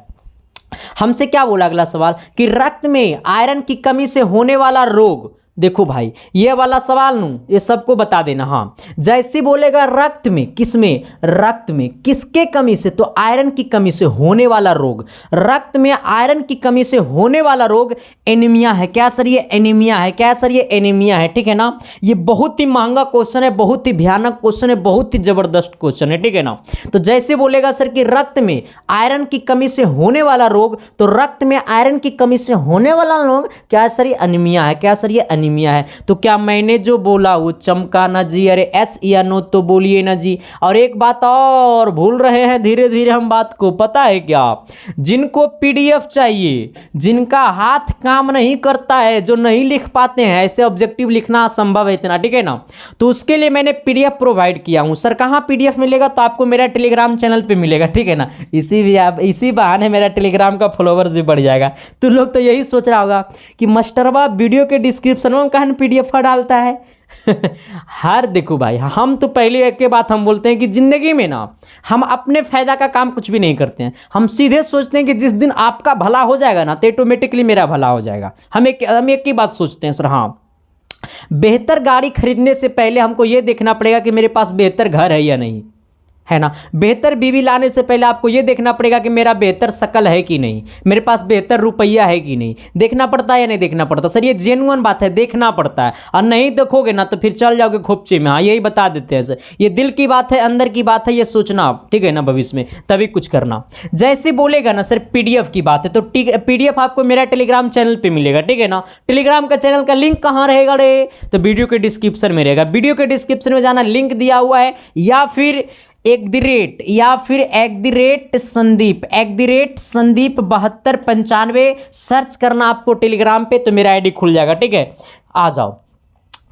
हमसे क्या बोला अगला सवाल कि रक्त में आयरन की कमी से होने वाला रोग। देखो भाई ये वाला सवाल नू ये सबको बता देना। हाँ, जैसे बोलेगा रक्त में, किसमें? रक्त में किसके कमी से तो आयरन की कमी से होने वाला रोग। रक्त में आयरन की कमी से होने वाला रोग एनीमिया है। क्या सर? ये एनीमिया है। क्या सर? ये एनीमिया है, ठीक है ना। ये बहुत ही महंगा क्वेश्चन है, बहुत ही भयानक क्वेश्चन है, बहुत ही जबरदस्त क्वेश्चन है, ठीक है ना। तो जैसे बोलेगा सर कि रक्त में आयरन की कमी से होने वाला रोग, तो रक्त में आयरन की कमी से होने वाला रोग क्या है सर? ये एनीमिया है। क्या सर? ये एनीमिया है। तो क्या मैंने जो बोला वो चमका ना जी? अरे एस या नो तो बोलिए ना जी। और एक बात और भूल रहे हैं धीरे धीरे हम बात को, पता है क्या? जिनको पीडीएफ चाहिए, जिनका हाथ काम नहीं करता है, जो नहीं लिख पाते हैं, ऐसे ऑब्जेक्टिव लिखना असंभव है इतना, ठीक है ना, तो उसके लिए मैंने पीडीएफ प्रोवाइड किया हूं। सर कहां पीडीएफ मिलेगा? तो आपको मेरा टेलीग्राम चैनल पे मिलेगा, ठीक है ना। इसी बहाने मेरा टेलीग्राम का फॉलोवर्स भी बढ़ जाएगा। तो लोग तो यही सोच रहा होगा कि मास्टरवा वीडियो के डिस्क्रिप्शन में कहन पीडीएफ डालता है। हर देखो भाई, हम तो पहले एक के बात हम बोलते हैं कि जिंदगी में ना हम अपने फायदा का काम कुछ भी नहीं करते हैं। हम सीधे सोचते हैं कि जिस दिन आपका भला हो जाएगा ना तो ऑटोमेटिकली मेरा भला हो जाएगा। हम एक ही बात सोचते हैं सर। हाँ, बेहतर गाड़ी खरीदने से पहले हमको यह देखना पड़ेगा कि मेरे पास बेहतर घर है या नहीं। है ना। बेहतर बीवी लाने से पहले आपको ये देखना पड़ेगा कि मेरा बेहतर शकल है कि नहीं, मेरे पास बेहतर रुपया है कि नहीं। देखना पड़ता है या नहीं देखना पड़ता सर? ये जेन्युइन बात है, देखना पड़ता है। और नहीं देखोगे ना तो फिर चल जाओगे खोपचे में। हाँ, यही बता देते हैं सर, ये दिल की बात है, अंदर की बात है, ये सोचना आप, ठीक है ना, भविष्य में तभी कुछ करना। जैसे बोलेगा ना सर पीडीएफ की बात है, तो पीडीएफ आपको मेरा टेलीग्राम चैनल पे मिलेगा, ठीक है ना। टेलीग्राम का चैनल का लिंक कहाँ रहेगा रे? तो वीडियो के डिस्क्रिप्शन में रहेगा। वीडियो के डिस्क्रिप्शन में जाना, लिंक दिया हुआ है, या फिर @संदीप 7295 सर्च करना आपको टेलीग्राम पे, तो मेरा आईडी खुल जाएगा, ठीक है। आ जाओ।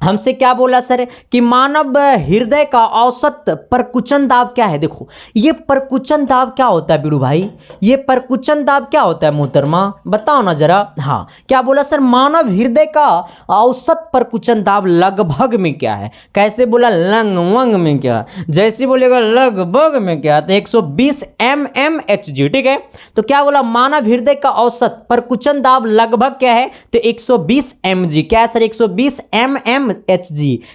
हमसे क्या बोला सर कि मानव हृदय का औसत परकुचन दाब क्या है? देखो ये परकुचन दाब क्या होता है बीड़ू भाई, ये परकुचन दाब क्या होता है मोहतरमा, बताओ ना जरा। हाँ, क्या बोला सर? मानव हृदय का औसत परकुचन दाब लगभग में क्या है? कैसे बोला? लगभग में क्या? जैसे बोलेगा लगभग में क्या, तो 120 mmHg, ठीक है। तो क्या बोला? मानव हृदय का औसत परकुचन दाब लगभग क्या है? तो 120 mg। क्या सर? 120 mmHg।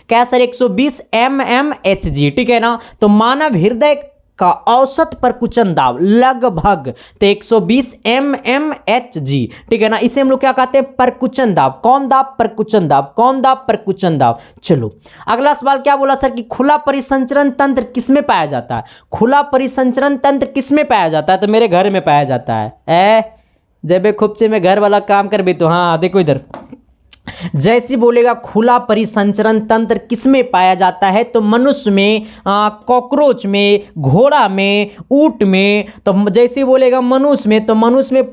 क्या सर? 120 mmHg, ठीक है ना। तो मानव हृदय का औसत परकुचन दाब लगभग तो 120 mmHg, ठीक है ना। इसे हम लोग क्या कहते हैं? परकुचन दाब। कौन दाब? परकुचन दाब। कौन दाब? परकुचन दाब। चलो अगला सवाल क्या बोला सर कि खुला परिसंचरण तंत्र किसमें पाया जाता है? खुला परिसंचरण तंत्र किसमें पाया जाता है? तो मेरे घर में पाया जाता है। जब खोपचे में घर वाला काम कर भी, तो हाँ देखो इधर, जैसे बोलेगा खुला परिसंचरण तंत्र किसमें पाया जाता है? तो मनुष्य में, कॉकरोच में, घोड़ा में, ऊंट में। तो जैसे बोलेगा मनुष्य में, तो मनुष्य में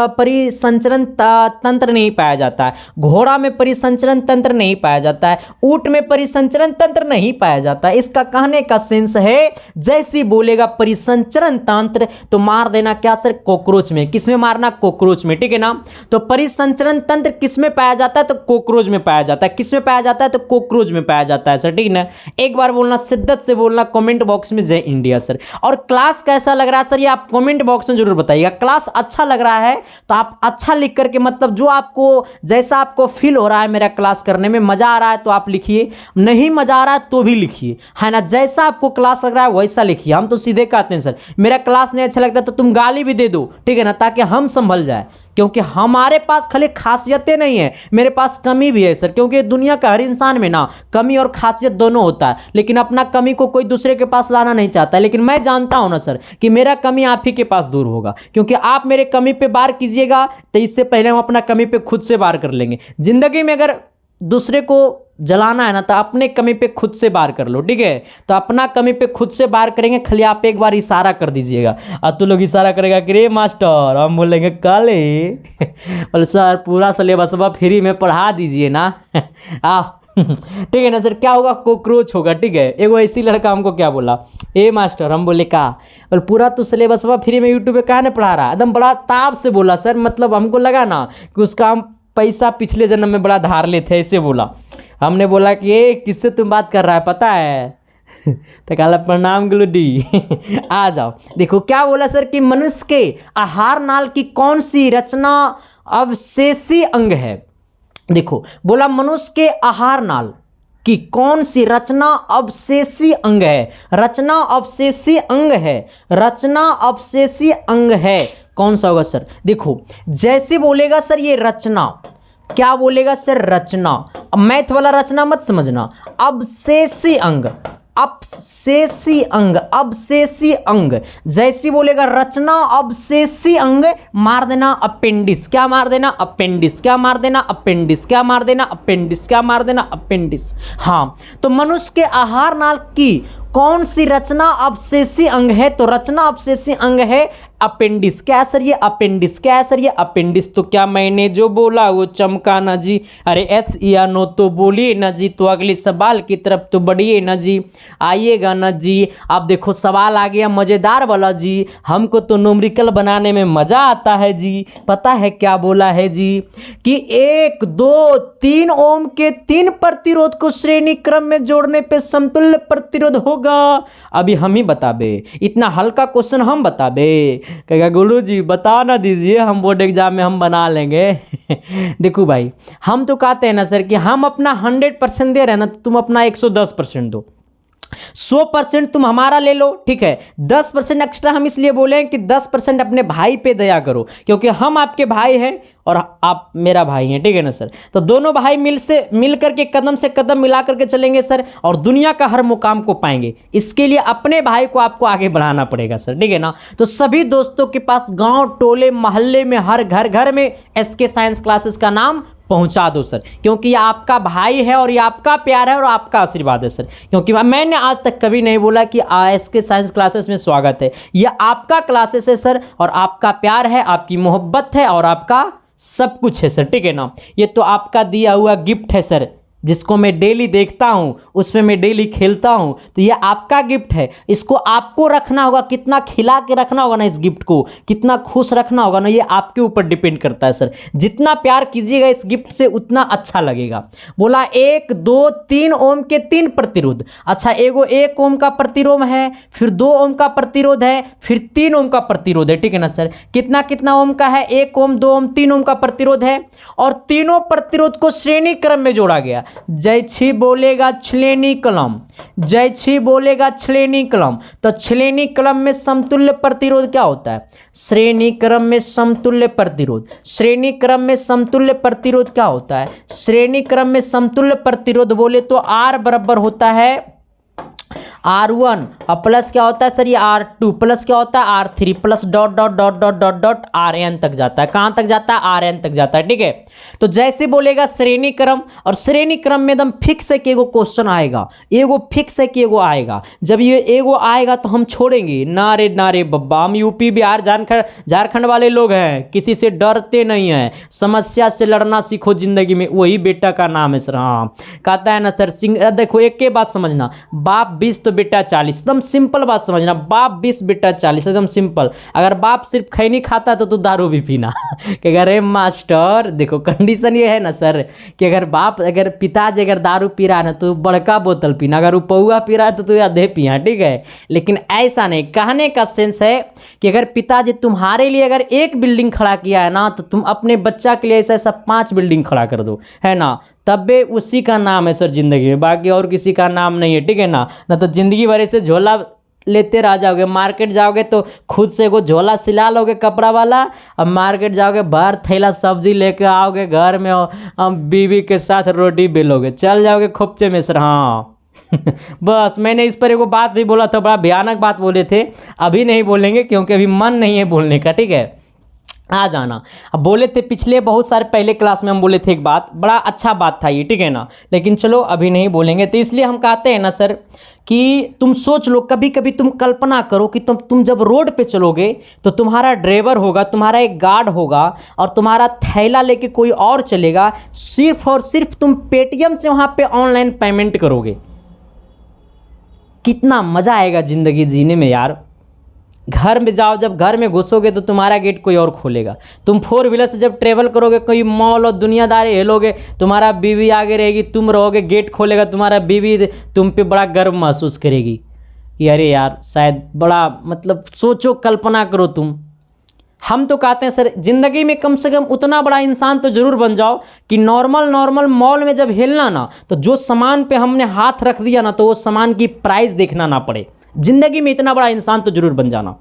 परिसंचरण तंत्र नहीं पाया जाता है, घोड़ा में परिसंचरण तंत्र नहीं पाया जाता है, ऊंट में परिसंचरण तंत्र नहीं पाया जाता है। इसका कहने का सेंस है जैसे बोलेगा परिसंचरण तंत्र तो मार देना क्या सर? कॉकरोच में। किसमें मारना? कॉकरोच में, ठीक है ना। तो परिसंचरण तंत्र किसमें पाया जाता है? तो कॉकरोच में पाया जाता है। किसमें पाया जाता है? तो कॉकरोच में पाया जाता है सर, ठीक ना। एक बार बोलना, शिद्दत से बोलना कमेंट बॉक्स में जय इंडिया सर। और क्लास कैसा लग रहा है सर, ये आप कमेंट बॉक्स में जरूर बताइएगा। क्लास अच्छा लग रहा है तो आप अच्छा लिख करके, मतलब जो आपको जैसा आपको फील हो रहा है मेरा क्लास करने में, मजा आ रहा है तो आप लिखिए, नहीं मजा आ रहा है तो भी लिखिए, है ना। जैसा आपको क्लास लग रहा है वैसा लिखिए। हम तो सीधे कहते हैं सर मेरा क्लास नहीं अच्छा लगता तो तुम गाली भी दे दो, ठीक है ना, ताकि हम संभल जाए। क्योंकि हमारे पास खाली खासियतें नहीं है, मेरे पास कमी भी है सर। क्योंकि दुनिया का हर इंसान में ना कमी और खासियत दोनों होता है, लेकिन अपना कमी को कोई दूसरे के पास लाना नहीं चाहता। लेकिन मैं जानता हूं ना सर कि मेरा कमी आप ही के पास दूर होगा, क्योंकि आप मेरे कमी पे वार कीजिएगा तो इससे पहले हम अपना कमी पे खुद से वार कर लेंगे। जिंदगी में अगर दूसरे को जलाना है ना तो अपने कमी पे खुद से बार कर लो, ठीक है। तो अपना कमी पे खुद से बार करेंगे, खाली आप एक बार इशारा कर दीजिएगा। अब तो लोग इशारा करेगा कि रे मास्टर, हम बोलेंगे काले बोले सर पूरा सिलेबस फ्री में पढ़ा दीजिए ना आ ठीक है ना सर। क्या होगा? कॉकरोच होगा, ठीक है। एगो ऐसी लड़का हमको क्या बोला, ए मास्टर, हम बोले का, और पूरा तो सिलेबस फ्री में यूट्यूब पे कहाँ ने पढ़ा रहा, एकदम बड़ा ताब से बोला सर। मतलब हमको लगा ना कि उसका हम पैसा पिछले जन्म में बड़ा धार लेते, ऐसे बोला। हमने बोला कि ये किससे तुम बात कर रहा है पता है तो कहा प्रणाम गुलूडी आ जाओ। देखो क्या बोला सर कि मनुष्य के आहार नाल की कौन सी रचना अवशेषी अंग है? देखो बोला मनुष्य के आहार नाल कि कौन सी रचना अवशेषी अंग है? रचना अवशेषी अंग है, रचना अवशेषी अंग है। कौन सा होगा सर? देखो जैसे बोलेगा सर ये रचना, क्या बोलेगा सर? रचना। अब मैथ वाला रचना मत समझना, अवशेषी अंग, अपशेषी अंग, अवशेषी अंग। जैसी बोलेगा रचना अवशेषी अंग, मार देना अपेंडिस। क्या मार देना? अपेंडिस। क्या मार देना? अपेंडिस। क्या मार देना? अपेंडिस। क्या मार देना? अपेंडिस। हाँ, तो मनुष्य के आहार नाल की कौन सी रचना अवशेषी अंग है? तो रचना अवशेषी अंग है अपेंडिस। क्या है सर? ये अपेंडिस। क्या है सर? ये अपेंडिस। तो क्या मैंने जो बोला वो चमका ना जी? अरे एस या नो तो बोलिए ना जी, तो अगले सवाल की तरफ तो बढ़िए ना जी, आइएगा ना जी। अब देखो सवाल आ गया मजेदार वाला जी, हमको तो न्यूमेरिकल बनाने में मजा आता है जी। पता है क्या बोला है जी कि 1 2 3 ओम के 3 प्रतिरोध को श्रेणी क्रम में जोड़ने पे समतुल्य प्रतिरोध होगा। अभी हम ही बताबे, इतना हल्का क्वेश्चन हम बताबे। कहेगा गुरु जी बता ना दीजिए, हम बोर्ड एग्जाम में हम बना लेंगे देखो भाई, हम तो कहते हैं ना सर कि हम अपना 100% दे रहे हैं ना, तो तुम अपना 110% दो। 100% तुम हमारा ले लो, ठीक है, 10% एक्स्ट्रा हम इसलिए बोले हैं कि 10% अपने भाई पे दया करो, क्योंकि हम आपके भाई हैं और आप मेरा भाई हैं, ठीक है ना सर। तो दोनों भाई मिल करके कदम से कदम मिला करके चलेंगे सर, और दुनिया का हर मुकाम को पाएंगे। इसके लिए अपने भाई को आपको आगे बढ़ाना पड़ेगा सर, ठीक है ना। तो सभी दोस्तों के पास गांव टोले मोहल्ले में हर घर घर में एसके साइंस क्लासेस का नाम पहुंचा दो सर, क्योंकि ये आपका भाई है और ये आपका प्यार है और आपका आशीर्वाद है सर। क्योंकि मैंने आज तक कभी नहीं बोला कि एसके साइंस क्लासेस में स्वागत है, ये आपका क्लासेस है सर, और आपका प्यार है, आपकी मोहब्बत है और आपका सब कुछ है सर, ठीक है ना। ये तो आपका दिया हुआ गिफ्ट है सर, जिसको मैं डेली देखता हूँ, उसमें मैं डेली खेलता हूँ, तो ये आपका गिफ्ट है। इसको आपको रखना होगा, कितना खिला के रखना होगा ना इस गिफ्ट को, कितना खुश रखना होगा ना, ये आपके ऊपर डिपेंड करता है सर। जितना प्यार कीजिएगा इस गिफ्ट से उतना अच्छा लगेगा। बोला 1 2 3 ओम के 3 प्रतिरोध। अच्छा, एगो 1 ओम का प्रतिरोध है, फिर 2 ओम का प्रतिरोध है, फिर 3 ओम का प्रतिरोध है, ठीक है ना सर। कितना कितना ओम का है? 1 ओम, 2 ओम, 3 ओम का प्रतिरोध है, और तीनों प्रतिरोध को श्रेणी क्रम में जोड़ा गया। जय छी बोलेगा छलेनी कलम, जय छी बोलेगा छलेनी कलम। तो छलेनी कलम में समतुल्य प्रतिरोध क्या होता है? श्रेणी क्रम में समतुल्य प्रतिरोध। श्रेणी क्रम में समतुल्य प्रतिरोध क्या होता है? श्रेणी क्रम में समतुल्य प्रतिरोध बोले तो R बराबर होता है R1, और प्लस क्या होता है सर? ये R2, प्लस क्या होता है? R3, plus dot dot dot dot dot dot Rn तक जाता है। कहां तक जाता है? Rn तक जाता है, ठीक है। तो जैसे बोलेगा श्रेणी क्रम, और श्रेणी क्रम में एकदम फिक्स है कि एगो क्वेश्चन आएगा, एगो फिक्स है कि एगो आएगा। जब ये एगो आएगा तो हम छोड़ेंगे ना रे ना रे बब्बा। हम यूपी बिहार झारखंड वाले लोग हैं, किसी से डरते नहीं हैं। समस्या से लड़ना सीखो जिंदगी में, वही बेटा का नाम है सर। हाँ, कहता है ना सर सिंह। देखो एक के बात समझना, बाप 20 तो बेटा 40, एकदम सिंपल बात समझना। बाप 20 बेटा 40, एकदम सिंपल। अगर बाप सिर्फ खैनी खाता तो दारू भी पीना कि अरे मास्टर देखो कंडीशन ये है ना सर, कि अगर पिताजी अगर दारू पी रहा है ना तो बड़का बोतल पीना, अगर वो पौआ पी रहा है तो तू आधे पिया, ठीक है। लेकिन ऐसा नहीं, कहने का सेंस है कि अगर पिताजी तुम्हारे लिए अगर एक बिल्डिंग खड़ा किया है ना, तो तुम अपने बच्चा के लिए ऐसा ऐसा 5 बिल्डिंग खड़ा कर दो, है ना। तब भी उसी का नाम है सर जिंदगी में, बाकी और किसी का नाम नहीं है, ठीक है ना। तो जिंदगी भर से झोला लेते रह जाओगे। मार्केट जाओगे तो खुद से वो झोला सिला लोगे कपड़ा वाला, अब मार्केट जाओगे बाहर थैला सब्जी लेके आओगे घर में, और बीवी के साथ रोटी बेलोगे, चल जाओगे खोपचे में सर। हाँ बस मैंने इस पर एक बात भी बोला था, बड़ा भयानक बात बोले थे, अभी नहीं बोलेंगे क्योंकि अभी मन नहीं है बोलने का, ठीक है। आ जाना। अब बोले थे पिछले बहुत सारे पहले क्लास में हम बोले थे एक बात, बड़ा अच्छा बात था ये, ठीक है ना। लेकिन चलो अभी नहीं बोलेंगे। तो इसलिए हम कहते हैं ना सर कि तुम सोच लो, कभी कभी तुम कल्पना करो कि तुम जब रोड पे चलोगे तो तुम्हारा ड्राइवर होगा, तुम्हारा एक गार्ड होगा, और तुम्हारा थैला लेके कोई और चलेगा, सिर्फ और सिर्फ तुम पेटीएम से वहाँ पे ऑनलाइन पेमेंट करोगे। कितना मज़ा आएगा ज़िंदगी जीने में यार। घर में जाओ, जब घर में घुसोगे तो तुम्हारा गेट कोई और खोलेगा। तुम 4 व्हीलर से जब ट्रेवल करोगे, कोई मॉल और दुनियादारी हेलोगे, तुम्हारा बीवी आगे रहेगी, तुम रहोगे, गेट खोलेगा, तुम्हारा बीवी तुम पे बड़ा गर्व महसूस करेगी कि अरे यार शायद बड़ा, मतलब सोचो, कल्पना करो तुम। हम तो कहते हैं सर ज़िंदगी में कम से कम उतना बड़ा इंसान तो ज़रूर बन जाओ कि नॉर्मल मॉल में जब हिलना ना, तो जो सामान पे हमने हाथ रख दिया ना, तो वो सामान की प्राइस देखना ना पड़े। जिंदगी में इतना बड़ा इंसान तो जरूर बन जाना।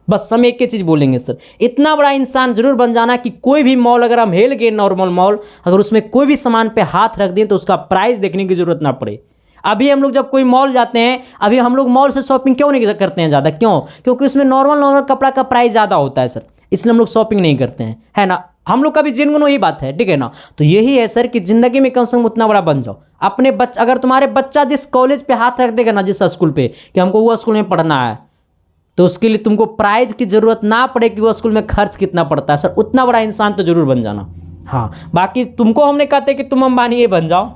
बस हम एक ही चीज़ बोलेंगे सर, इतना बड़ा इंसान जरूर बन जाना कि कोई भी मॉल अगर हम हिल गए, नॉर्मल मॉल, अगर उसमें कोई भी सामान पे हाथ रख दें तो उसका प्राइस देखने की ज़रूरत ना पड़े। अभी हम लोग जब कोई मॉल जाते हैं, अभी हम लोग मॉल से शॉपिंग क्यों नहीं करते हैं ज़्यादा? क्यों? क्योंकि उसमें नॉर्मल कपड़ा का प्राइस ज़्यादा होता है सर, इसलिए हम लोग शॉपिंग नहीं करते हैं, है ना। हम लोग का भी जिनगुनो ही बात है, ठीक है ना। तो यही है सर कि ज़िंदगी में कम से कम उतना बड़ा बन जाओ। अपने अगर तुम्हारे बच्चा जिस कॉलेज पे हाथ रख देगा ना, जिस स्कूल पे, कि हमको वो स्कूल में पढ़ना है, तो उसके लिए तुमको प्राइज की ज़रूरत ना पड़े कि वो स्कूल में खर्च कितना पड़ता है सर, उतना बड़ा इंसान तो जरूर बन जाना। हाँ, बाकी तुमको हमने कहते कि तुम अंबानी बन जाओ,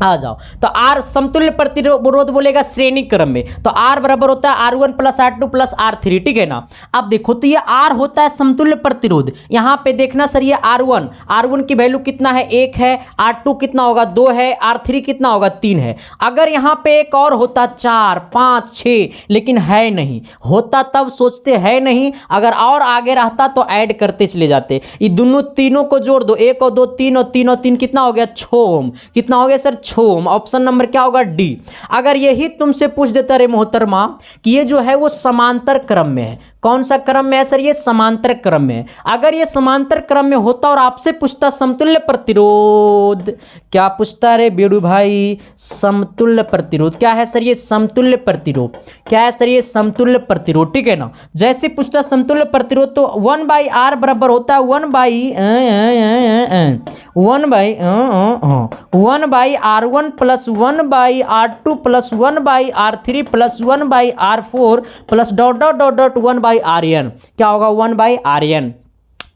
आ जाओ। तो आर समतुल्य प्रतिरोध बोलेगा श्रेणी क्रम में, तो आर बराबर होता है R1 plus R2 plus R3, ठीक है ना। अब देखो तो ये आर होता है समतुल्य प्रतिरोध। यहाँ पे देखना सर, ये R1 की वैल्यू कितना है? 1 है। R2 कितना होगा? 2 है। R3 कितना होगा? 3 है। अगर यहाँ पे एक और होता 4 5 6, लेकिन है नहीं। होता तब सोचते है नहीं, अगर और आगे रहता तो ऐड करते चले जाते। ये दोनों तीनों को जोड़ दो, 1 और 2 3 और 3 और 3 कितना हो गया? 6 ओम। कितना हो गया सर? 6 ओम। ऑप्शन नंबर क्या होगा? डी। अगर यही तुमसे पूछ देता रे मोहतरमा कि ये जो है वो समांतर क्रम में है, कौन सा क्रम में है सर? ये समांतर क्रम में है। अगर ये समांतर क्रम में होता और आपसे पूछता समतुल्य प्रतिरोध, क्या पूछता रे बेड़ू भाई? समतुल्य प्रतिरोध क्या है सर? ये समतुल्य प्रतिरोध क्या है सर? ये समतुल्य प्रतिरोध, ठीक है ना। जैसे पूछता समतुल्य प्रतिरोध तो 1/r बराबर होता है 1/r1 plus 1/r2 plus 1/r3 plus 1/r4 plus dot dot dot dot 1/rn। क्या होगा? 1/rn।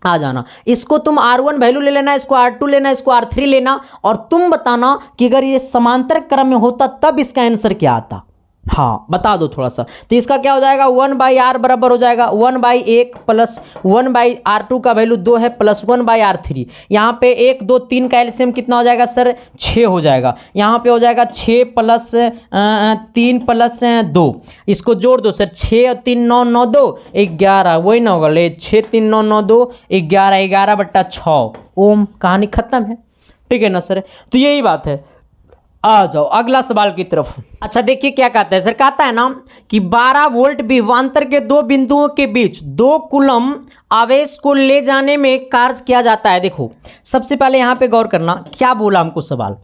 आ जाना, इसको तुम R1 वैल्यू ले लेना, इसको R2 लेना, इसको R3 लेना, और तुम बताना कि अगर ये समांतर क्रम में होता तब इसका आंसर क्या आता। हाँ बता दो थोड़ा सा। तो इसका क्या हो जाएगा? 1/r बराबर हो जाएगा 1/1 प्लस 1/r2 का वैल्यू 2 है प्लस 1/r3। यहाँ पे 1 2 3 का एलसीएम कितना हो जाएगा सर? 6 हो जाएगा। यहाँ पे हो जाएगा 6 प्लस 3 प्लस 2, इसको जोड़ दो सर। 6 और 3 9 9 2 11, वही ना होगा? ले 6 3 9 9 2 11, 11/6 ओम। कहानी खत्म है, ठीक है ना सर। तो यही बात है। आ जाओ अगला सवाल की तरफ। अच्छा देखिए क्या कहता है सर, कहता है ना कि 12 वोल्ट विभवांतर के दो बिंदुओं के बीच 2 कूलम आवेश को ले जाने में कार्य किया जाता है। देखो सबसे पहले यहां पे गौर करना, क्या बोला हमको सवाल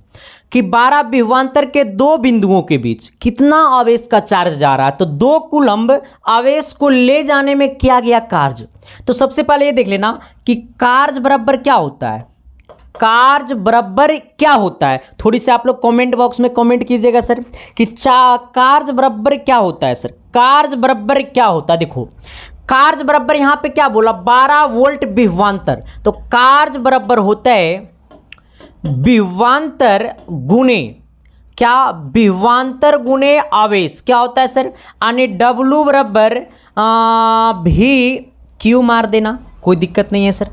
कि 12 विभवांतर के 2 बिंदुओं के बीच कितना आवेश का चार्ज जा रहा है, तो 2 कूलम आवेश को ले जाने में किया गया कार्य। तो सबसे पहले ये देख लेना कि कार्य बराबर क्या होता है, कार्य बराबर क्या होता है। थोड़ी सी आप लोग कमेंट बॉक्स में कमेंट कीजिएगा सर कि कार्य बराबर क्या होता है। सर कार्य बराबर क्या होता है? देखो कार्य बराबर यहां पे क्या बोला? 12 वोल्ट विभवांतर, तो कार्य बराबर होता है विभवांतर गुणे क्या? विभवांतर गुणे आवेश। क्या होता है सर? यानी W बराबर भी क्यू मार देना, कोई दिक्कत नहीं है सर,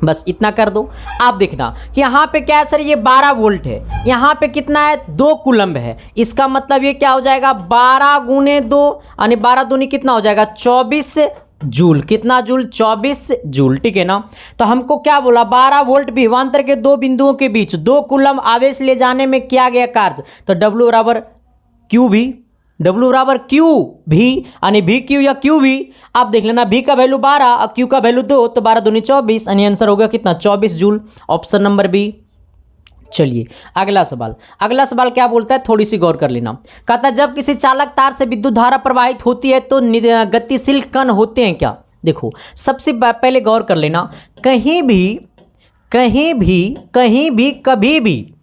बस इतना कर दो। आप देखना कि यहाँ पे क्या है सर? ये 12 वोल्ट है, यहाँ पे कितना है? 2 कूलम्ब है। इसका मतलब ये क्या हो जाएगा? 12 गुणे 2 यानी 12 दूनी कितना हो जाएगा? 24 जूल। कितना जूल? 24 जूल, ठीक है ना। तो हमको क्या बोला? 12 वोल्ट विभवांतर के 2 बिंदुओं के बीच 2 कूलम्ब आवेश ले जाने में किया गया कार्य, तो W बराबर क्यू भी, W बराबर क्यू भी, यानी भी क्यू या क्यू भी। आप देख लेना भी का वैल्यू 12 और क्यू का वैल्यू 2, तो 12 दूनी 24, यानी आंसर हो गया कितना? 24 जूल। Option number B. चलिए अगला सवाल। अगला सवाल क्या बोलता है, थोड़ी सी गौर कर लेना। कहता है जब किसी चालक तार से विद्युत धारा प्रवाहित होती है तो गतिशील कण होते हैं क्या? देखो सबसे पहले गौर कर लेना, कहीं भी कभी भी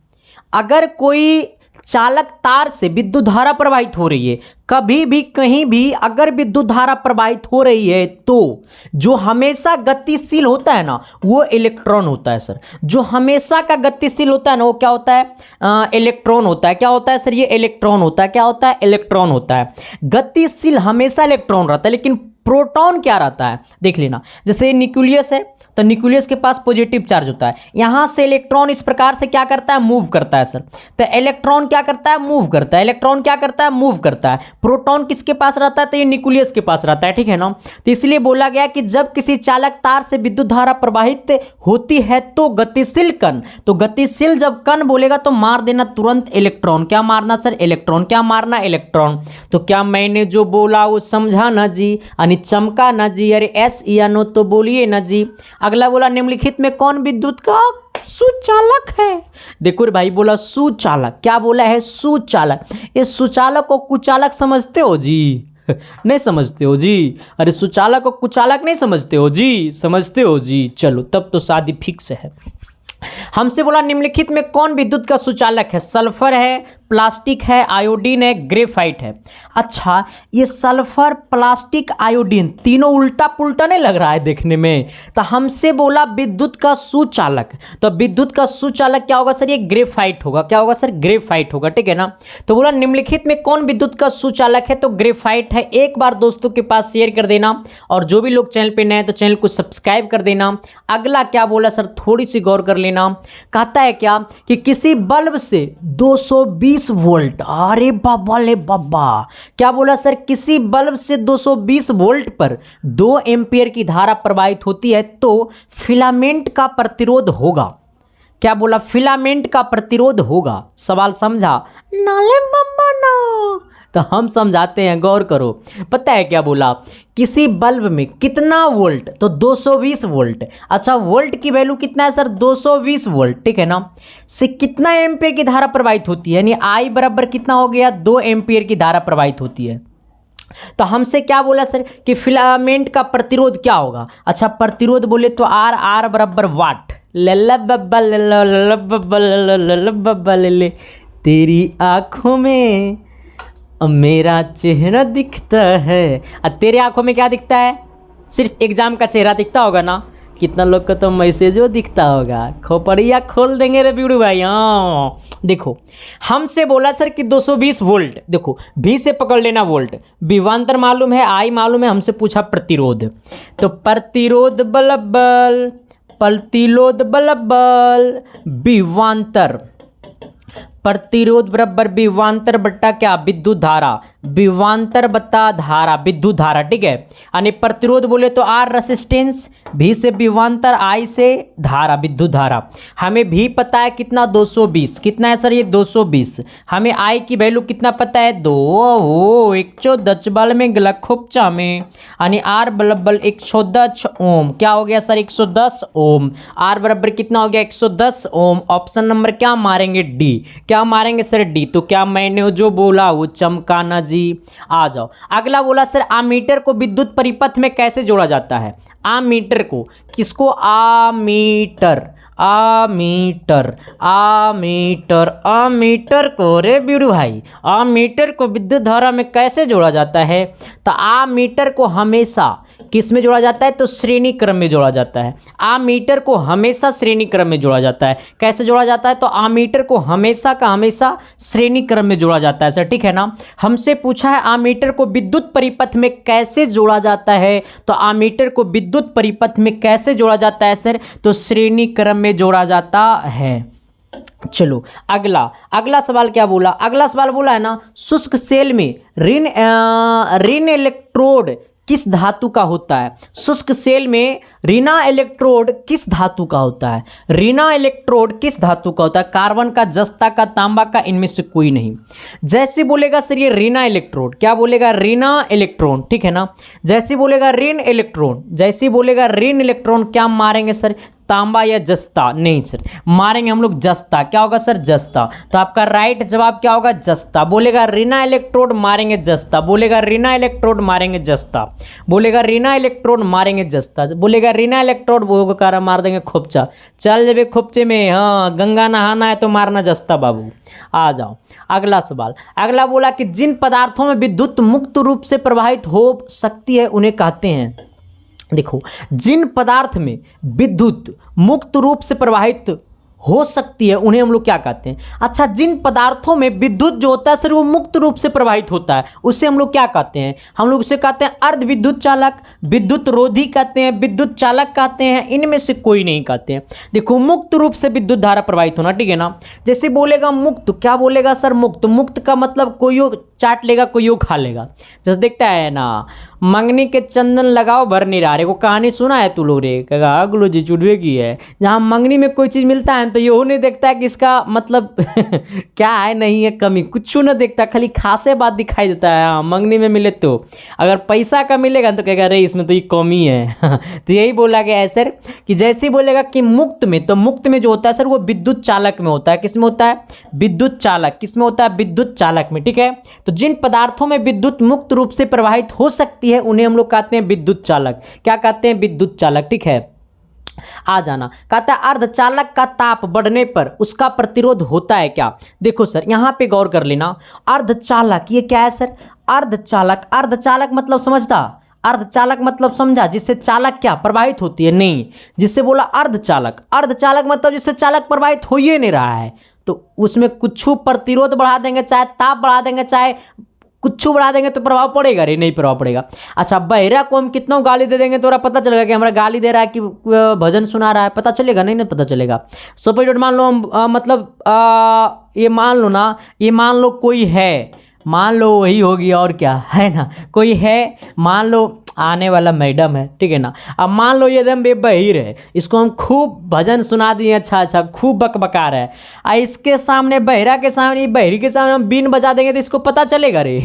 अगर कोई चालक तार से विद्युत धारा प्रवाहित हो रही है, कभी भी कहीं भी अगर विद्युत धारा प्रवाहित हो रही है, तो जो हमेशा गतिशील होता है ना वो इलेक्ट्रॉन होता है सर। जो हमेशा का गतिशील होता है ना वो क्या होता है? इलेक्ट्रॉन होता है। क्या होता है सर? ये इलेक्ट्रॉन होता है। क्या होता है? इलेक्ट्रॉन होता है। गतिशील हमेशा इलेक्ट्रॉन रहता है, लेकिन प्रोटॉन क्या रहता है देख लेना। जैसे न्यूक्लियस है तो न्यूक्लियस के पास पॉजिटिव चार्ज होता है, यहां से इलेक्ट्रॉन इस प्रकार से क्या करता है? मूव करता है सर। तो इलेक्ट्रॉन क्या करता है? मूव करता है। इलेक्ट्रॉन क्या करता है? मूव करता है। प्रोटॉन किसके पास रहता है? तो ये न्यूक्लियस के पास रहता है, ठीक है ना। तो इसलिए बोला गया कि जब किसी चालक तार से विद्युत धारा प्रवाहित होती है तो गतिशील कण, तो गतिशील जब कण बोलेगा तो मार देना तुरंत इलेक्ट्रॉन। क्या मारना सर? इलेक्ट्रॉन। क्या मारना? इलेक्ट्रॉन। तो क्या मैंने जो बोला वो समझा ना जी, यानी चमका ना जी? अरे एस या नो तो बोलिए ना जी। अगला बोला निम्नलिखित में कौन विद्युत का सुचालक है? देखो रे भाई बोला सुचालक। क्या बोला है? सुचालक। ये सुचालक को कुचालक समझते हो जी? नहीं समझते हो जी? अरे सुचालक को कुचालक नहीं समझते हो जी? समझते हो जी? चलो तब तो शादी फिक्स है। हमसे बोला निम्नलिखित में कौन विद्युत का सुचालक है? सल्फर है, प्लास्टिक है, आयोडीन है, ग्रेफाइट है। अच्छा ये सल्फर, प्लास्टिक, आयोडीन तीनों उल्टा पुल्टा नहीं लग रहा है देखने में? तो हमसे बोला विद्युत का सुचालक, तो विद्युत का सुचालक क्या होगा सर? ये ग्रेफाइट होगा। क्या होगा सर? ग्रेफाइट होगा, ठीक है ना। तो बोला निम्नलिखित में कौन विद्युत का सुचालक है? तो ग्रेफाइट है। एक बार दोस्तों के पास शेयर कर देना, और जो भी लोग चैनल पे नए हैं तो चैनल को सब्सक्राइब कर देना। अगला क्या बोला सर? थोड़ी सी गौर कर लेना। कहता है क्या कि किसी बल्ब से 220 वोल्ट, अरे बाबा ले बाबा, क्या बोला सर? किसी बल्ब से 220 वोल्ट पर 2 एम्पियर की धारा प्रवाहित होती है तो फिलामेंट का प्रतिरोध होगा। क्या बोला, फिलामेंट का प्रतिरोध होगा। सवाल समझा? नाले बम्बा ना, तो हम समझाते हैं, गौर करो। पता है क्या बोला, किसी बल्ब में कितना वोल्ट, तो 220 वोल्ट। अच्छा, वोल्ट की वैल्यू कितना है सर, 220 वोल्ट, ठीक है ना, से कितना एम्पियर की धारा प्रवाहित होती है, यानी आई बराबर कितना हो गया, 2 एम्पियर की धारा प्रवाहित होती है। तो हमसे क्या बोला सर कि फिलामेंट का प्रतिरोध क्या होगा। अच्छा, प्रतिरोध बोले तो आर बराबर वाट। ले तेरी आंखों में मेरा चेहरा दिखता है। तेरे आंखों में क्या दिखता है, सिर्फ एग्जाम का चेहरा दिखता होगा ना, कितना लोग को तो मैसेजो दिखता होगा। खोपड़िया खोल देंगे रे बीड़ू भाई। हाँ देखो, हमसे बोला सर कि 220 वोल्ट, देखो भी से पकड़ लेना वोल्ट, विभवांतर मालूम है, आई मालूम है, हमसे पूछा प्रतिरोध, तो प्रतिरोध बल प्रतिरोध बल विभवांतर, प्रतिरोध बराबर विभवांतर बट्टा क्या, विद्युत धारा, विभवांतर बता धारा, विद्युत धारा, ठीक है। यानी प्रतिरोध बोले तो आर रेसिस्टेंस, भी से विभवांतर, आई से धारा, विद्युत धारा। हमें भी पता है कितना, 220, कितना है सर ये 220। हमें आई की वैल्यू कितना पता है, 2 ओ 110 बल में गलत खोपचा में, यानी आर बल 110 ओम। क्या हो गया सर, 110 ओम। आर बराबर कितना हो गया, 110 ओम। ऑप्शन नंबर क्या मारेंगे, डी। क्या मारेंगे सर, डी। तो क्या मैंने जो बोला वो चमका ना जी। आ जाओ, अगला बोला सर आमीटर को विद्युत परिपथ में कैसे जोड़ा जाता है। आमीटर को, किसको, आमीटर, आमीटर, आमीटर, आमीटर को रे बीड़ू भाई, आमीटर को विद्युत धारा में कैसे जोड़ा जाता है। तो आमीटर को हमेशा किस में जोड़ा जाता है, तो श्रेणी क्रम में जोड़ा जाता है। आमीटर को हमेशा श्रेणी क्रम में जोड़ा जाता है। कैसे जोड़ा जाता है, तो आमीटर को हमेशा का हमेशा श्रेणी क्रम में जोड़ा जाता है सर, ठीक है ना। हमसे पूछा है आमीटर को विद्युत परिपथ में कैसे जोड़ा जाता है, तो आमीटर को विद्युत परिपथ में कैसे जोड़ा जाता है सर, तो श्रेणी क्रम में जोड़ा जाता है। चलो अगला सवाल क्या बोला, अगला सवाल बोला है ना, शुष्क सेल में ऋण इलेक्ट्रोड किस धातु का होता है। शुष्क सेल में ऋणा इलेक्ट्रोड किस धातु का होता है। ऋणा इलेक्ट्रोड किस धातु का होता है, कार्बन का, जस्ता का, तांबा का, इनमें से कोई नहीं। जैसे बोलेगा सर ये ऋणा इलेक्ट्रोड, क्या बोलेगा, ऋणा इलेक्ट्रॉन, ठीक है ना। जैसे बोलेगा ऋण इलेक्ट्रॉन, जैसे बोलेगा ऋण इलेक्ट्रॉन, क्या मारेंगे सर, तांबा या जस्ता, नहीं सर मारेंगे हम लोग जस्ता। क्या होगा सर, जस्ता। तो आपका राइट जवाब क्या होगा, जस्ता। बोलेगा ऋणा इलेक्ट्रोड मारेंगे जस्ता, बोलेगा ऋणा इलेक्ट्रोड मारेंगे जस्ता, बोलेगा ऋणा इलेक्ट्रोड मारेंगे जस्ता, बोलेगा ऋणा इलेक्ट्रोड वो कारा मार देंगे खोपचा। चल जब खोपचे में, हाँ गंगा नहाना है तो मारना जस्ता बाबू। आ जाओ, अगला सवाल। अगला बोला कि जिन पदार्थों में विद्युत मुक्त रूप से प्रवाहित हो सकती है उन्हें कहते हैं। देखो, जिन पदार्थ में विद्युत मुक्त रूप से प्रवाहित हो सकती है उन्हें हम लोग क्या कहते हैं। अच्छा, जिन पदार्थों में विद्युत जो होता है सर वो मुक्त रूप से प्रवाहित होता है उससे हम लोग क्या कहते हैं, हम लोग उसे कहते हैं अर्ध विद्युत चालक, विद्युत रोधी कहते हैं, विद्युत चालक कहते हैं, इनमें से कोई नहीं कहते हैं। देखो, मुक्त रूप से विद्युत धारा प्रवाहित होना, ठीक है ना। जैसे बोलेगा मुक्त, क्या बोलेगा सर, मुक्त। मुक्त का मतलब कोई चाट लेगा कोई खा लेगा। जैसे देखता है ना, मंगनी के चंदन लगाओ भर नहीं रहा रे, वो कहानी सुना है तू लोग रे, कहा अगलो जी चुड़वे की है। जहाँ मंगनी में कोई चीज़ मिलता है तो ये नहीं देखता है कि इसका मतलब क्या है, नहीं है, कमी कुछ ना देखता, खाली खासे बात दिखाई देता है। हाँ, मंगनी में मिले तो अगर पैसा का मिलेगा तो कहेगा अरे इसमें तो ये कमी है। तो यही बोला गया है सर कि जैसे ही बोलेगा कि मुक्त में, तो मुक्त में जो होता है सर वो विद्युत चालक में होता है। किस में होता है, विद्युत चालक। किस में होता है, विद्युत चालक में, ठीक है। तो जिन पदार्थों में विद्युत मुक्त रूप से प्रवाहित हो सकती है उन्हें हम लोग कहते हैं विद्युत चालक। क्या कहते हैं, विद्युत चालक, ठीक है। आ जाना, कहता है अर्धचालक का ताप बढ़ने पर उसका प्रतिरोध होता है क्या। देखो सर यहां पे गौर कर लेना, अर्धचालक ये क्या है सर, अर्धचालक। अर्धचालक मतलब समझता, अर्धचालक मतलब समझा, जिससे चालक क्या प्रवाहित होती है, नहीं। जिससे बोला अर्धचालक, अर्धचालक मतलब जिससे चालक प्रवाहित हो ही नहीं रहा है, तो उसमें कुछ प्रतिरोध बढ़ा देंगे, चाहे ताप बढ़ा देंगे, चाहे कुछ बढ़ा देंगे तो प्रभाव पड़ेगा रे, नहीं प्रभाव पड़ेगा। अच्छा, बहरा को हम कितना गाली दे देंगे तो पता चलेगा कि हमारा गाली दे रहा है कि भजन सुना रहा है, पता चलेगा, नहीं पता चलेगा। सपोज मान लो हम मतलब ये मान लो ना, ये मान लो कोई है, मान लो वही होगी और क्या है ना, कोई है, मान लो आने वाला मैडम है, ठीक है ना। अब मान लो ये एकदम बेबहिर है, इसको हम खूब भजन सुना दिए, अच्छा अच्छा खूब बकबका रहा है, और इसके सामने बहिरा के सामने, बहिरी के सामने हम बीन बजा देंगे तो इसको पता चलेगा रे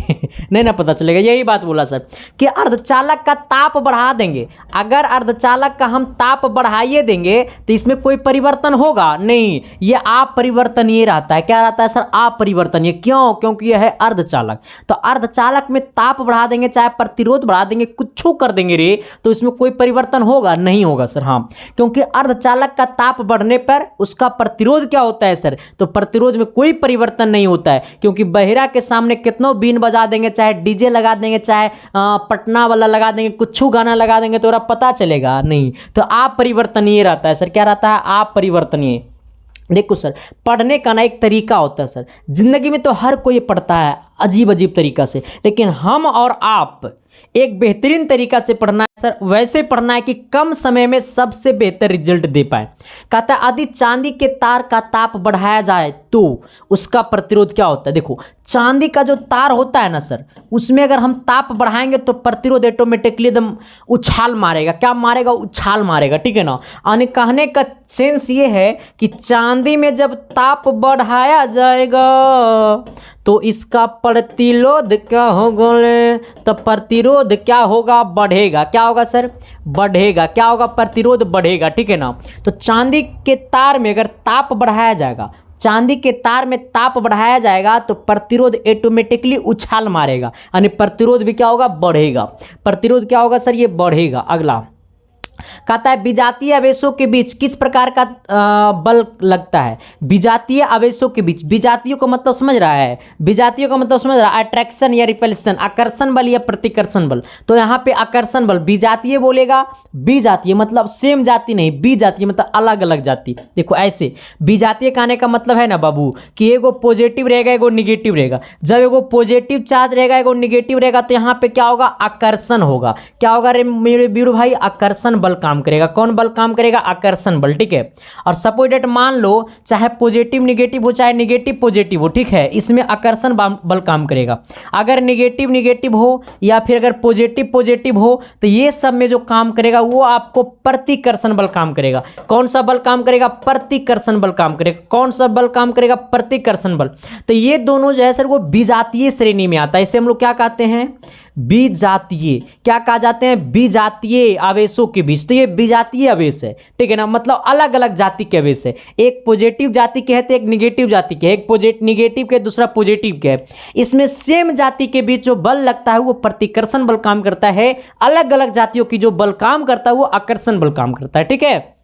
नहीं ना पता चलेगा। यही बात बोला सर कि अर्धचालक का ताप बढ़ा देंगे। अगर अर्धचालक का हम ताप बढ़ाइए देंगे तो इसमें कोई परिवर्तन होगा नहीं, ये अपरिवर्तनीय रहता है। क्या रहता है सर? अपरिवर्तनीय। क्यों? क्योंकि यह है अर्धचालक। तो अर्धचालक में ताप बढ़ा देंगे, चाहे प्रतिरोध बढ़ा देंगे, कुछ कर देंगे रे, तो इसमें कोई परिवर्तन होगा नहीं? होगा सर, हाँ, क्योंकि अर्धचालक का ताप बढ़ने पर उसका प्रतिरोध क्या होता है सर? तो प्रतिरोध में कोई परिवर्तन नहीं होता है, क्योंकि बहिरा के सामने कितनों बीन बजा देंगे, चाहे डीजे लगा देंगे, चाहे पटना वाला लगा देंगे, कुछ गाना लगा देंगे, तो पता चलेगा नहीं। तो अपरिवर्तनीय रहता है सर। क्या रहता है? अपरिवर्तनीय। देखो सर, पढ़ने का ना एक तरीका होता है सर, जिंदगी में तो हर कोई पढ़ता है अजीब अजीब तरीका से, लेकिन हम और आप एक बेहतरीन तरीका से पढ़ना है सर। वैसे पढ़ना है कि कम समय में सबसे बेहतर रिजल्ट दे पाए। कहता है यदि चांदी के तार का ताप बढ़ाया जाए तो उसका प्रतिरोध क्या होता है? देखो, चांदी का जो तार होता है ना सर, उसमें अगर हम ताप बढ़ाएंगे तो प्रतिरोध ऑटोमेटिकली एकदम उछाल मारेगा। क्या मारेगा? उछाल मारेगा, ठीक है ना। यानी कहने का सेंस ये है कि चांदी में जब ताप बढ़ाया जाएगा तो इसका प्रतिरोध क्या होगा? तो प्रतिरोध क्या होगा? बढ़ेगा। क्या होगा सर? बढ़ेगा। क्या होगा? प्रतिरोध बढ़ेगा, ठीक है ना। तो चांदी के तार में अगर ताप बढ़ाया जाएगा, चांदी के तार में ताप बढ़ाया जाएगा तो प्रतिरोध ऑटोमेटिकली उछाल मारेगा, यानी प्रतिरोध भी क्या होगा? बढ़ेगा। प्रतिरोध क्या होगा सर? ये बढ़ेगा। अगला कहता है विजातीय आवेशों के बीच किस प्रकार का बल लगता है? विजातीय आवेशों के बीच, विजातीयों का मतलब समझ रहा है? विजातीयों का मतलब समझ रहा है? अट्रैक्शन या रिपल्सन, आकर्षण बल या प्रतिकर्षण बल। तो यहाँ पे आकर्षण बल। विजातीय बोलेगा, विजातीय मतलब सेम जाति नहीं, विजातीय मतलब अलग अलग जाति। देखो ऐसे विजातीय कहने का मतलब है ना बाबू कि एगो पॉजिटिव रहेगा, एगो निगेटिव रहेगा। जब एगो पॉजिटिव चार्ज रहेगा, एगो निगेटिव रहेगा, तो यहाँ पे क्या होगा? आकर्षण होगा। क्या होगा रे मेरे वीरू भाई? आकर्षण बल काम करेगा। कौन बल काम करेगा? आकर्षण बल, ठीक है। और सपोज दैट मान लो चाहे पॉजिटिव निगेटिव हो, चाहे निगेटिव पॉजिटिव हो, ठीक है, इसमें आकर्षण बल काम करेगा। अगर निगेटिव निगेटिव हो या फिर अगर पॉजिटिव पॉजिटिव हो, तो ये सब में जो काम करेगा वो आपको प्रतिकर्षण बल काम करेगा। कौन सा बल काम करेगा? प्रतिकर्षण बल काम करेगा। कौन सा बल काम करेगा? प्रतिकर्षण बल। तो ये दोनों जो है सर वो विजातीय श्रेणी में आता है। इसे हम लोग क्या कहते हैं? विजातीय। क्या कहा जाते हैं? विजातीय आवेशों के बीच। तो ये विजातीय आवेश है, ठीक है ना, मतलब अलग अलग जाति के आवेश है। एक पॉजिटिव जाति के है तो एक निगेटिव जाति के है, एक निगेटिव के दूसरा पॉजिटिव के है। इसमें सेम जाति के बीच जो बल लगता है वो प्रतिकर्षण बल काम करता है। अलग अलग जातियों की जो बल काम करता है वो आकर्षण बल काम करता है, ठीक है।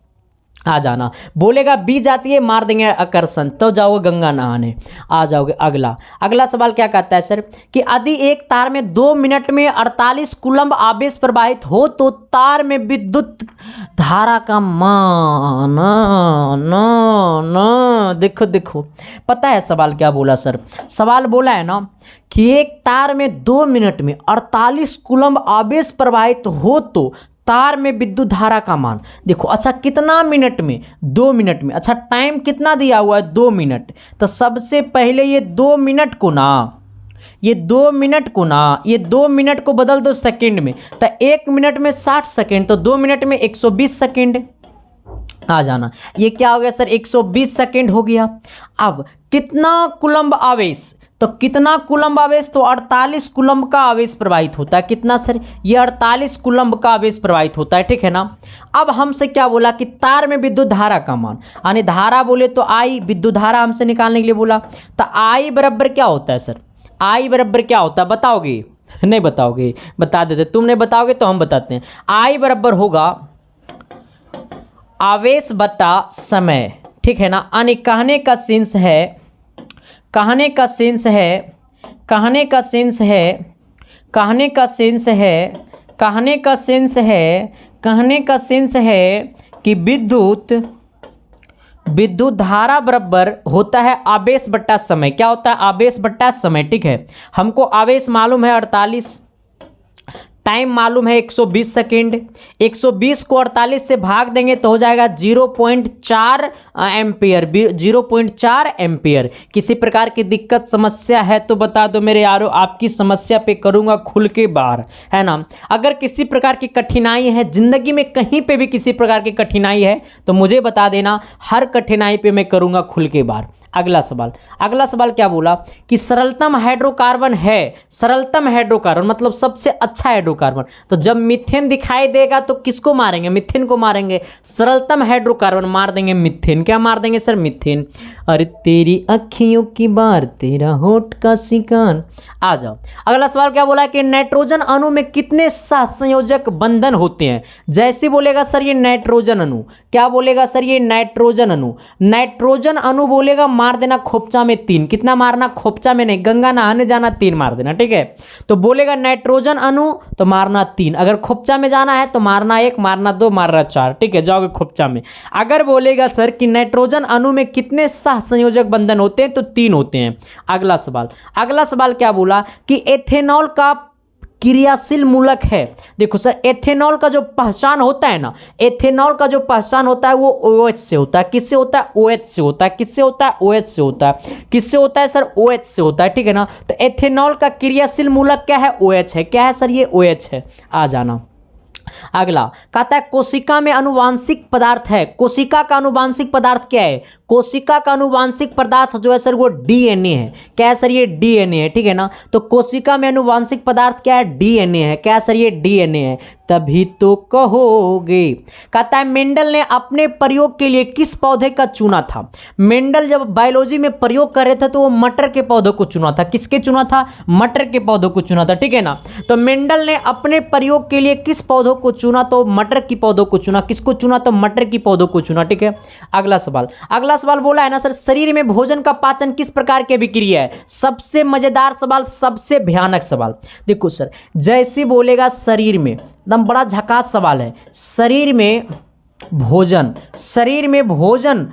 आ जाना, बोलेगा बी जाती है, मार देंगे आकर्षण, तो जाओगे गंगा नहाने, आ जाओगे। अगला सवाल क्या कहता है सर कि यदि एक तार में 2 मिनट में 48 कूलम्ब आवेश प्रवाहित हो तो तार में विद्युत धारा का मान देखो पता है सवाल क्या बोला सर? सवाल बोला है ना कि एक तार में 2 मिनट में 48 कूलम्ब आवेश प्रवाहित हो तो तार में विद्युत धारा का मान। देखो अच्छा कितना मिनट में? 2 मिनट में। अच्छा टाइम कितना दिया हुआ है? 2 मिनट। तो सबसे पहले ये 2 मिनट को ये 2 मिनट को बदल दो सेकंड में, तो 1 मिनट में 60 सेकंड, तो 2 मिनट में 120 सेकंड। आ जाना, ये क्या हो गया सर? 120 सेकंड हो गया। अब कितना कूलम्ब आवेश? तो कितना कूलम्ब आवेश? तो 48 कूलम्ब का आवेश प्रवाहित होता है। कितना सर? ये 48 कूलम्ब का आवेश प्रवाहित होता है, ठीक है ना। अब हमसे क्या बोला कि तार में विद्युत धारा का मान, यानी धारा बोले तो आई, विद्युत धारा हमसे निकालने के लिए बोला। तो आई बराबर क्या होता है सर? आई बराबर क्या होता है बताओगे? नहीं बताओगे? बता देते, तुम नहीं बताओगे तो हम बताते हैं। आई बराबर होगा आवेश बटा समय, ठीक है ना। यानी कहने का सेंस है कि विद्युत धारा बराबर होता है आवेश बट्टा समय। क्या होता है? आवेश बट्टा समय, ठीक है। हमको आवेश मालूम है 48, टाइम मालूम है 120 सेकेंड, 120 को 48 से भाग देंगे तो हो जाएगा 0.4 एम्पियर, 0.4 एम्पियर। किसी प्रकार की दिक्कत समस्या है तो बता दो मेरे यारों, आपकी समस्या पे करूंगा खुल के बार, है ना। अगर किसी प्रकार की कठिनाई है जिंदगी में, कहीं पे भी किसी प्रकार की कठिनाई है तो मुझे बता देना, हर कठिनाई पे मैं करूंगा खुल के बार। अगला सवाल, अगला सवाल क्या बोला कि सरलतम हाइड्रोकार्बन है, सरलतम हाइड्रोकार्बन मतलब सबसे अच्छा हाइड्रोकार्बन, तो जब मीथेन दिखाई देगा तो किसको मारेंगे, मीथेन को मारेंगे। सरलतम हाइड्रोकार्बन मार देंगे मीथेन। क्या मार देंगे सर, मीथेन। अरे तेरी अखियों की बार तेरा होठ का सिकान। आ जाओ, अगला सवाल क्या बोला कि नाइट्रोजन अणु में कितने सहसंयोजक बंधन होते हैं। जैसे बोलेगा सर ये नाइट्रोजन अणु, क्या बोलेगा सर ये नाइट्रोजन अणु, नाइट्रोजन अणु बोलेगा मार देना खोपचा में 3। कितना मारना, खोपचा में नहीं, गंगा नहाने जाना 3 मार देना, ठीक है। तो बोलेगा नाइट्रोजन अणु तो मारना 3, अगर खोपचा में जाना है तो मारना 1, मारना 2, मारना 4, ठीक है, जाओगे खोपचा में। अगर बोलेगा सर कि नाइट्रोजन अणु में कितने सहसंयोजक बंधन होते हैं तो 3 होते हैं। अगला सवाल, अगला सवाल क्या बोला कि एथेनॉल का क्रियाशील मूलक है। देखो सर, एथेनॉल का जो पहचान होता है ना, एथेनॉल का जो पहचान होता है वो OH से होता है। किससे होता है, OH से होता है। किससे होता है, OH से होता है। किससे होता है सर, OH से होता है, ठीक है ना। तो एथेनॉल का क्रियाशील मूलक क्या है, OH है। क्या है सर, ये OH है। आ जाना। अगला कहता है कोशिका में अनुवांशिक पदार्थ है। कोशिका का अनुवांशिक पदार्थ क्या है, कोशिका का अनुवांशिक पदार्थ जो है सर वो DNA है। क्या है सर, ये DNA है, ठीक है ना। तो कोशिका में अनुवांशिक पदार्थ क्या है, DNA है। क्या है सर, ये DNA है। तभी तो कहोगे। कहता है मेंडल ने अपने प्रयोग के लिए किस पौधे का चुना था। मेंडल जब बायोलॉजी में प्रयोग कर रहे थे तो वो मटर के पौधों को चुना था। किसके चुना था, मटर के पौधों को चुना था, ठीक है ना। तो मेंडल ने अपने प्रयोग के लिए किस पौधों को चुना, तो मटर की पौधों को चुना। किसको चुना, तो मटर की पौधों को चुना, ठीक है। अगला सवाल, अगला सवाल बोला है ना सर, शरीर में भोजन का पाचन किस प्रकार की अभिक्रिया है। सबसे मजेदार सवाल, सबसे भयानक सवाल। देखो सर, जैसे बोलेगा शरीर में, एकदम बड़ा झकास सवाल है। शरीर में भोजन, शरीर में भोजन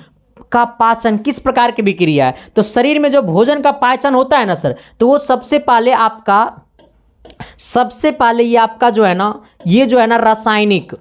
का पाचन किस प्रकार की विक्रिया है। तो शरीर में जो भोजन का पाचन होता है ना सर, तो वो सबसे पहले ये आपका जो है ना, ये जो है ना रासायनिक,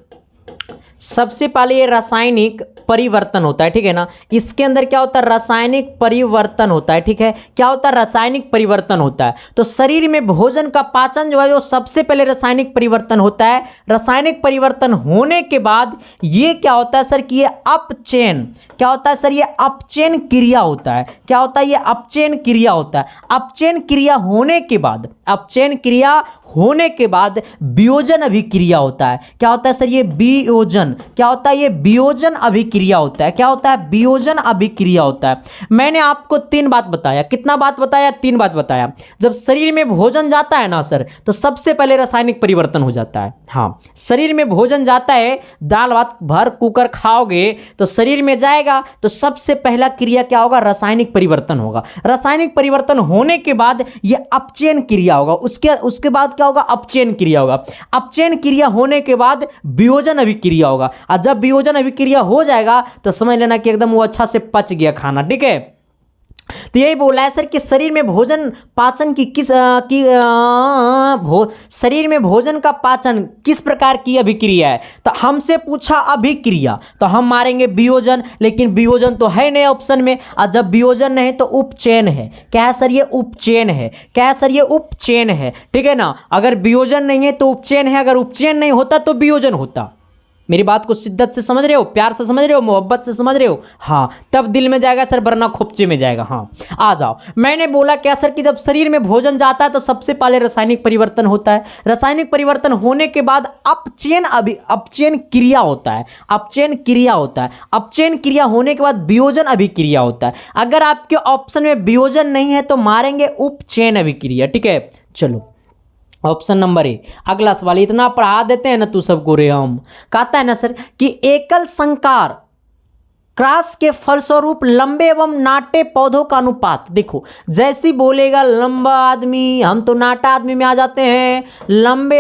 सबसे पहले ये रासायनिक परिवर्तन होता है, ठीक है ना। इसके अंदर क्या होता है, रासायनिक परिवर्तन होता है, ठीक है। क्या होता है, रासायनिक परिवर्तन होता है। तो शरीर में भोजन का पाचन जो है वो सबसे पहले रासायनिक परिवर्तन होता है। रासायनिक परिवर्तन होने के बाद ये क्या होता है सर कि ये अपचयन, क्या होता है सर, ये अपचयन क्रिया होता है। क्या होता है, ये अपचयन क्रिया होता है। अपचयन क्रिया होने के बाद, अपचयन क्रिया होने के बाद वियोजन अभिक्रिया होता है। क्या होता है सर, ये वियोजन। क्या होता है, ये वियोजन अभिक्रिया होता है। क्या होता है, वियोजन अभिक्रिया होता है। मैंने आपको 3 बात बताया। कितना बात बताया, 3 बात बताया। जब शरीर में भोजन जाता है ना सर, तो सबसे पहले रासायनिक परिवर्तन हो जाता है। हाँ, शरीर में भोजन जाता है, दाल भात भर कुकर खाओगे तो शरीर में जाएगा, तो सबसे पहला क्रिया क्या होगा, रासायनिक परिवर्तन होगा। रासायनिक परिवर्तन होने के बाद यह अपचयन क्रिया होगा। उसके बाद क्या होगा, अपचयन क्रिया होगा। अपचयन क्रिया होने के बाद वियोजन अभिक्रिया होगा। और जब वियोजन अभिक्रिया हो जाएगा तो समझ लेना कि एकदम वो अच्छा से पच गया खाना, ठीक है। तो यही बोला है सर कि शरीर में भोजन पाचन की शरीर में भोजन का पाचन किस प्रकार की अभिक्रिया है। तो हमसे पूछा अभिक्रिया तो हम मारेंगे वियोजन, लेकिन वियोजन तो है नहीं ऑप्शन में। और जब वियोजन नहीं तो उपचयन है। क्या है सर, ये उपचयन है। क्या है सर, ये उपचयन है, ठीक है ना। अगर वियोजन नहीं है तो उपचयन है, अगर उपचयन नहीं होता तो वियोजन होता। मेरी बात को शिद्दत से समझ रहे हो, प्यार से समझ रहे हो, मोहब्बत से समझ रहे हो। हाँ, तब दिल में जाएगा सर, वरना खोपचे में जाएगा। हाँ, आ जाओ। मैंने बोला क्या सर कि जब शरीर में भोजन जाता है तो सबसे पहले रासायनिक परिवर्तन होता है। रासायनिक परिवर्तन होने के बाद अपचयन क्रिया होता है। अपचयन क्रिया होता है। अपचयन क्रिया होने के बाद वियोजन अभिक्रिया होता है। अगर आपके ऑप्शन में वियोजन नहीं है तो मारेंगे उपचयन अभिक्रिया, ठीक है। चलो, ऑप्शन नंबर ए। अगला सवाल, इतना पढ़ा देते हैं ना तू सबको रे हम। कहता है ना सर कि एकल संकार क्रॉस के फलस्वरूप लंबे एवं नाटे पौधों का अनुपात। देखो जैसी बोलेगा लंबा आदमी, हम तो नाटा आदमी में आ जाते हैं। लंबे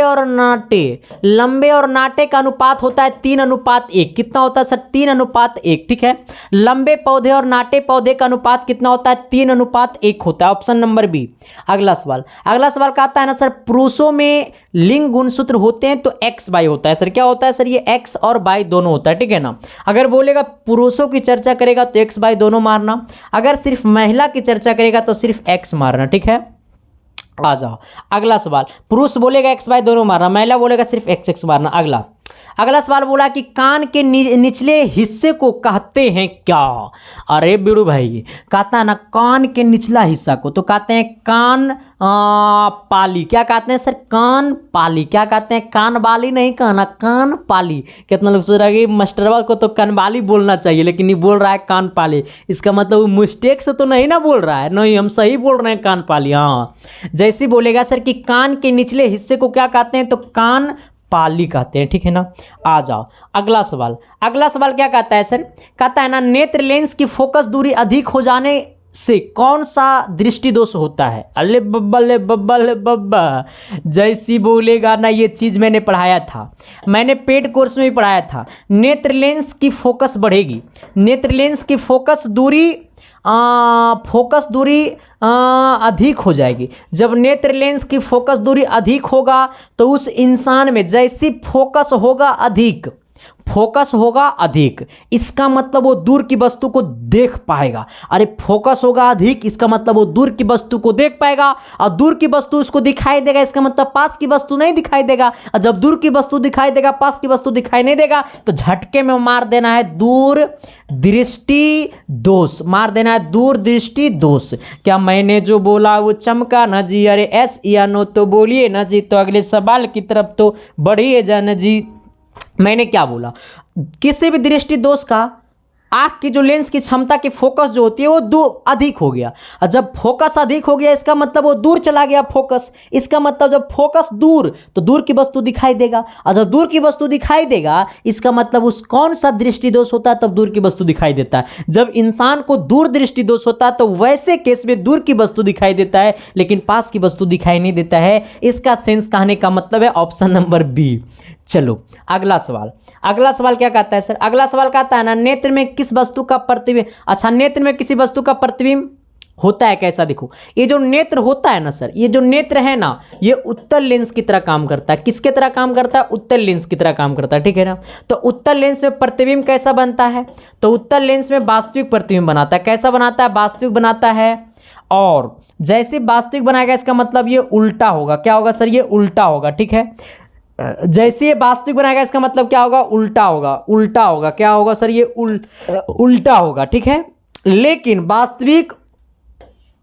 और नाटे का अनुपात होता है 3:1। कितना होता है सर? 3:1। ठीक है, लंबे पौधे और नाटे पौधे का अनुपात कितना होता है? 3:1 होता है। Option number B. अगला सवाल कहता है ना सर, पुरुषों में लिंग गुणसूत्र होते हैं तो एक्स वाई होता है। सर क्या होता है सर? ये एक्स और वाई दोनों होता है। ठीक है ना, अगर बोलेगा पुरुषों की चर्चा करेगा तो एक्स वाई दोनों मारना, अगर सिर्फ महिला की चर्चा करेगा तो सिर्फ एक्स मारना। ठीक है, आ जाओ अगला सवाल। पुरुष बोलेगा एक्स वाई दोनों मारना, महिला बोलेगा सिर्फ एक्स एक्स मारना। अगला सवाल बोला कि कान के निचले हिस्से को कहते हैं क्या? अरे बिड़ू भाई, कहता है ना कान के निचला हिस्सा को तो कहते हैं कान पाली। क्या कहते हैं सर? कान पाली। क्या कहते हैं? कान बाली नहीं कहना, कान पाली। कितना लोग सोच रहा है कि मास्टरवा को तो कानबाली बोलना चाहिए, लेकिन ये बोल रहा है कान पाली। इसका मतलब मिस्टेक से तो नहीं ना बोल रहा है? नहीं, हम सही बोल रहे हैं, कान पाली। हाँ, जैसे बोलेगा सर कि कान के निचले हिस्से को क्या कहते हैं तो कान पाली कहते हैं। ठीक है ना, आ जाओ अगला सवाल क्या कहता है सर? कहता है ना नेत्र लेंस की फोकस दूरी अधिक हो जाने से कौन सा दृष्टि दोष होता है? अले बब्बा जैसी बोलेगा ना, ये चीज़ मैंने पढ़ाया था, मैंने पेड कोर्स में भी पढ़ाया था। नेत्र लेंस की फोकस बढ़ेगी, नेत्र लेंस की फोकस दूरी अधिक हो जाएगी। जब नेत्र लेंस की फोकस दूरी अधिक होगा तो उस इंसान में जैसी फोकस होगा अधिक, इसका मतलब वो दूर की वस्तु को देख पाएगा। अरे फोकस होगा अधिक, इसका मतलब वो दूर की वस्तु को देख पाएगा, और दूर की वस्तु उसको दिखाई देगा, इसका मतलब पास की वस्तु नहीं दिखाई देगा। और जब दूर की वस्तु दिखाई देगा, पास की वस्तु दिखाई नहीं देगा, तो झटके में मार देना है दूर दृष्टि दोष, मार देना है दूर दृष्टि दोष। क्या मैंने जो बोला वो चमका न जी? अरे एस या नो तो बोलिए न जी, तो अगले सवाल की तरफ तो बढ़िए जाना जी। मैंने क्या बोला? किसी भी दृष्टि दोष का आँख की जो लेंस की क्षमता की फोकस जो होती है वो दूर अधिक हो गया, और जब फोकस अधिक हो गया इसका मतलब वो दूर चला गया फोकस। इसका मतलब जब फोकस दूर तो दूर की वस्तु दिखाई देगा, और जब दूर की वस्तु दिखाई देगा इसका मतलब उस कौन सा दृष्टि दोष होता है? तब दूर की वस्तु दिखाई देता है। जब इंसान को दूर दृष्टि दोष होता है तो वैसे केस में दूर की वस्तु दिखाई देता है लेकिन पास की वस्तु दिखाई नहीं देता है। इसका सेंस कहने का मतलब है ऑप्शन नंबर बी। चलो अगला सवाल क्या कहता है सर? अगला सवाल कहता है ना नेत्र में किस वस्तु का प्रतिबिंब। अच्छा, नेत्र में किसी वस्तु का प्रतिबिंब होता है कैसा? देखो ये जो नेत्र होता है ना सर, ये जो नेत्र है ना, ये उत्तल लेंस की तरह काम करता है। किसके तरह काम करता है? उत्तल लेंस की तरह काम करता है। ठीक है ना, तो उत्तल लेंस में प्रतिबिंब कैसा बनता है? तो उत्तल लेंस में वास्तविक प्रतिबिंब बनाता है। कैसा बनाता है? वास्तविक बनाता है। और जैसे वास्तविक बनाएगा इसका मतलब ये उल्टा होगा। क्या होगा सर? ये उल्टा होगा। ठीक है, जैसे ये वास्तविक बनाएगा इसका मतलब क्या होगा? उल्टा होगा। क्या होगा सर? ये उल्टा होगा। ठीक है, लेकिन वास्तविक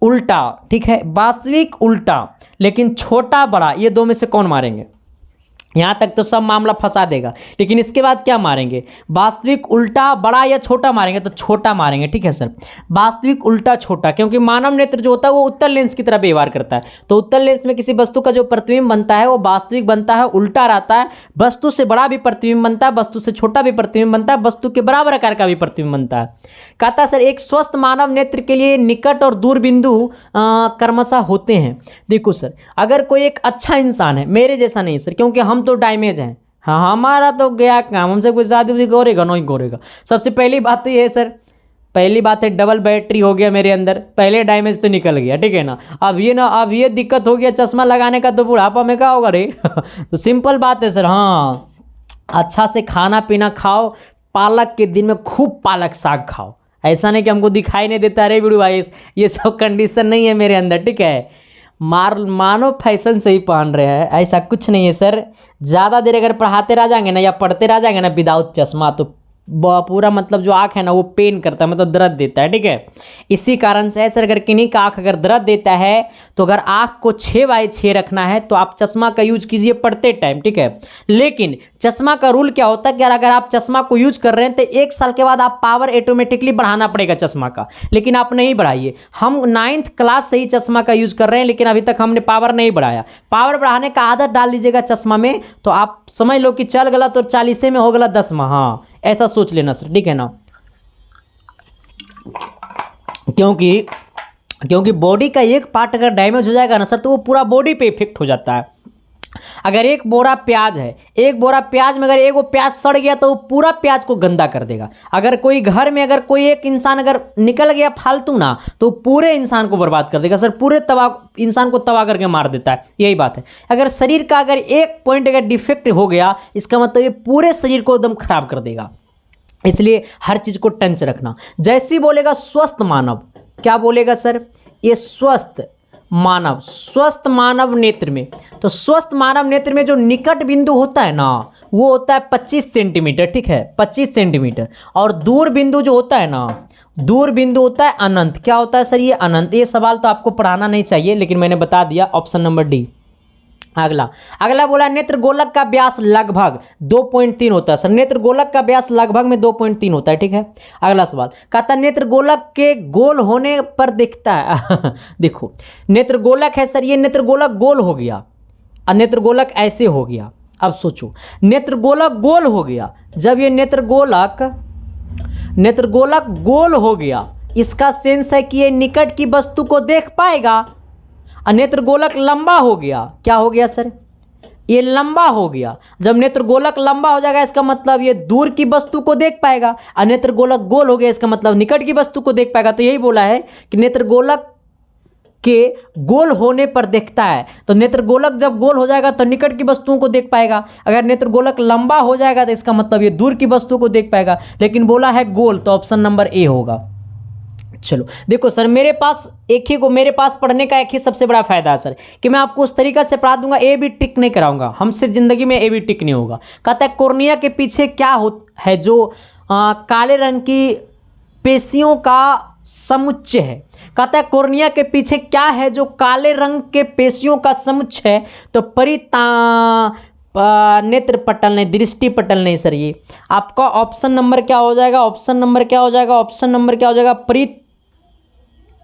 उल्टा, ठीक है, वास्तविक उल्टा, लेकिन छोटा बड़ा ये दो में से कौन मारेंगे? यहाँ तक तो सब मामला फंसा देगा, लेकिन इसके बाद क्या मारेंगे? वास्तविक उल्टा बड़ा या छोटा मारेंगे? तो छोटा मारेंगे। ठीक है सर, वास्तविक उल्टा छोटा, क्योंकि मानव नेत्र जो होता है वो उत्तल लेंस की तरह व्यवहार करता है। तो उत्तल लेंस में किसी वस्तु का जो प्रतिबिंब बनता है वो वास्तविक बनता है, उल्टा रहता है। वस्तु से बड़ा भी प्रतिबिंब बनता है, वस्तु से छोटा भी प्रतिबिंब बनता है, वस्तु के बराबर आकार का भी प्रतिबिंब बनता है। कहता है सर एक स्वस्थ मानव नेत्र के लिए निकट और दूर बिंदु क्रमशः होते हैं। देखो सर, अगर कोई एक अच्छा इंसान है, मेरे जैसा नहीं सर, क्योंकि हम तो डैमेज हैं। हाँ, हमारा तो गया काम, हमसे कोई शादी उदी करेगा नहीं करेगा। सबसे पहली बात तो ये है सर, पहली बात है डबल बैटरी हो गया मेरे अंदर, पहले डैमेज तो निकल गया। ठीक है ना, अब ये दिक्कत हो गया चश्मा लगाने का, तो बुढ़ापा में क्या होगा रे? तो सिंपल बात है सर। हाँ, अच्छा से खाना पीना खाओ, पालक के दिन में खूब पालक साग खाओ। ऐसा नहीं कि हमको दिखाई नहीं देता रे बिड़ू भाई, ये सब कंडीशन नहीं है मेरे अंदर। ठीक है, मानो फैशन से ही पहन रहे हैं, ऐसा कुछ नहीं है सर। ज़्यादा देर अगर पढ़ाते रह जाएंगे ना या पढ़ते रह जाएंगे ना विदाउट चश्मा, तो पूरा मतलब जो आँख है ना वो पेन करता है, मतलब दर्द देता है। ठीक है, इसी कारण से सर अगर किन्हीं का आँख अगर दर्द देता है तो अगर आँख को 6/6 रखना है तो आप चश्मा का यूज कीजिए पढ़ते टाइम। ठीक है, लेकिन चश्मा का रूल क्या होता है कि अगर आप चश्मा को यूज कर रहे हैं तो 1 साल के बाद आप पावर ऑटोमेटिकली बढ़ाना पड़ेगा चश्मा का, लेकिन आप नहीं बढ़ाइए। हम 9th क्लास से ही चश्मा का यूज कर रहे हैं, लेकिन अभी तक हमने पावर नहीं बढ़ाया। पावर बढ़ाने का आदत डाल लीजिएगा चश्मा में, तो आप समझ लो कि चल गला तो 40 में हो गला 10। हाँ, ऐसा सोच लेना सर। ठीक है ना, क्योंकि बॉडी का एक पार्ट अगर डैमेज हो जाएगा ना सर, तो वो पूरा बॉडी पे इफेक्ट हो जाता है। अगर एक बोरा प्याज है, एक बोरा प्याज में अगर एक वो प्याज सड़ गया तो वो पूरा प्याज को गंदा कर देगा। अगर कोई घर में अगर कोई एक इंसान अगर निकल गया फालतू ना, तो पूरे इंसान को बर्बाद कर देगा सर, पूरे तबाह इंसान को तबाह करके मार देता है। यही बात है, अगर शरीर का अगर एक पॉइंट अगर डिफेक्ट हो गया, इसका मतलब ये पूरे शरीर को एकदम खराब कर देगा। इसलिए हर चीज को टंच रखना। जैसे ही बोलेगा स्वस्थ मानव, क्या बोलेगा सर? ये स्वस्थ मानव, स्वस्थ मानव नेत्र में, तो स्वस्थ मानव नेत्र में जो निकट बिंदु होता है ना, वो होता है 25 सेंटीमीटर, ठीक है, 25 सेंटीमीटर। और दूर बिंदु जो होता है ना, दूर बिंदु होता है अनंत। क्या होता है सर? ये अनंत। ये सवाल तो आपको पढ़ाना नहीं चाहिए, लेकिन मैंने बता दिया। Option number D. अगला बोला नेत्र गोलक का व्यास लगभग 2.3 होता है सर। नेत्र गोलक का व्यास लगभग में 2.3 होता है, ठीक है। अगला सवाल कहता है नेत्र गोलक के गोल होने पर दिखता है देखो, नेत्र गोलक है सर, ये नेत्र गोलक गोल हो गया और नेत्र गोलक ऐसे हो गया। अब सोचो, नेत्र गोलक गोल हो गया, जब ये नेत्र गोलक गोल हो गया, इसका सेंस है कि ये निकट की वस्तु को देख पाएगा। नेत्र गोलक लंबा हो गया, क्या हो गया सर? ये लंबा हो गया। जब नेत्र गोलक लंबा हो जाएगा, इसका मतलब ये दूर की वस्तु को देख पाएगा। और नेत्र गोलक गोल हो गया, इसका मतलब निकट की वस्तु को देख पाएगा। तो यही बोला है कि नेत्र गोलक के गोल होने पर देखता है। तो नेत्र गोलक जब गोल हो जाएगा तो निकट की वस्तुओं को देख पाएगा। अगर नेत्र गोलक लंबा हो जाएगा तो इसका मतलब ये दूर की वस्तु को देख पाएगा। लेकिन बोला है गोल, तो ऑप्शन नंबर ए होगा। चलो देखो सर, मेरे पास पढ़ने का एक ही सबसे बड़ा फायदा है सर, कि मैं आपको उस तरीका से पढ़ा दूंगा, ए बी टिक नहीं कराऊंगा। हमसे जिंदगी में ए बी टिक नहीं होगा। कहता है कोर्निया के पीछे क्या है जो काले रंग की पेशियों का समुच्चय है। कहता है कोर्निया के पीछे क्या है जो काले रंग के पेशियों का समुच्चय है। तो नेत्र पटल नहीं, दृष्टि पटल नहीं सर। ये आपका ऑप्शन नंबर क्या हो जाएगा? ऑप्शन नंबर क्या हो जाएगा?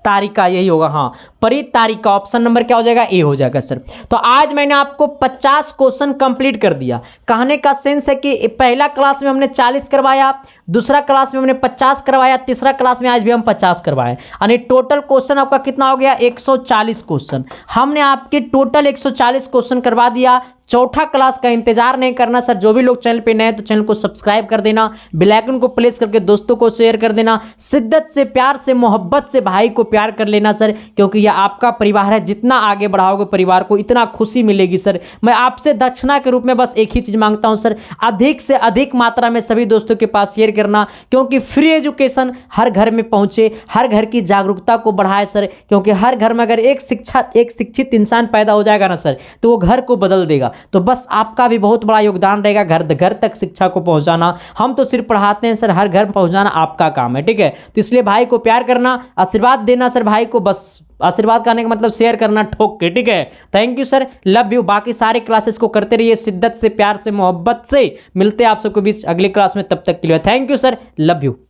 तारिका, यही होगा। हाँ, परितारिका। ऑप्शन नंबर क्या हो जाएगा? ए हो जाएगा सर। तो आज मैंने आपको 50 क्वेश्चन कंप्लीट कर दिया। कहने का सेंस है कि पहला क्लास में हमने 40 करवाया, दूसरा क्लास में हमने 50 करवाया, तीसरा क्लास में आज भी हम 50 करवाए, यानी टोटल क्वेश्चन आपका कितना हो गया? 140 क्वेश्चन। हमने आपके टोटल 140 क्वेश्चन करवा दिया। चौथा क्लास का इंतजार नहीं करना सर। जो भी लोग चैनल पे नए हैं तो चैनल को सब्सक्राइब कर देना, बेल आइकन को प्रेस करके दोस्तों को शेयर कर देना। शिद्दत से, प्यार से, मोहब्बत से भाई को प्यार कर लेना सर, क्योंकि यह आपका परिवार है। जितना आगे बढ़ाओगे परिवार को, इतना खुशी मिलेगी सर। मैं आपसे दक्षिणा के रूप में बस एक ही चीज मांगता हूं सर, अधिक से अधिक मात्रा में सभी दोस्तों के पास शेयर करना, क्योंकि फ्री एजुकेशन हर घर में पहुंचे, हर घर की जागरूकता को बढ़ाए सर। क्योंकि हर घर में अगर एक शिक्षित इंसान पैदा हो जाएगा ना सर, तो वो घर को बदल देगा। तो बस आपका भी बहुत बड़ा योगदान रहेगा घर घर तक शिक्षा को पहुंचाना। हम तो सिर्फ पढ़ाते हैं सर, हर घर पहुंचाना आपका काम है, ठीक है। तो इसलिए भाई को प्यार करना, आशीर्वाद देना सर भाई को। बस आशीर्वाद करने का मतलब शेयर करना ठोक के, ठीक है। Thank you sir, love you. बाकी सारे क्लासेस को करते रहिए शिद्दत से, प्यार से, मोहब्बत से। मिलते हैं आप सबको बीच अगली क्लास में, तब तक के लिए thank you sir, love you.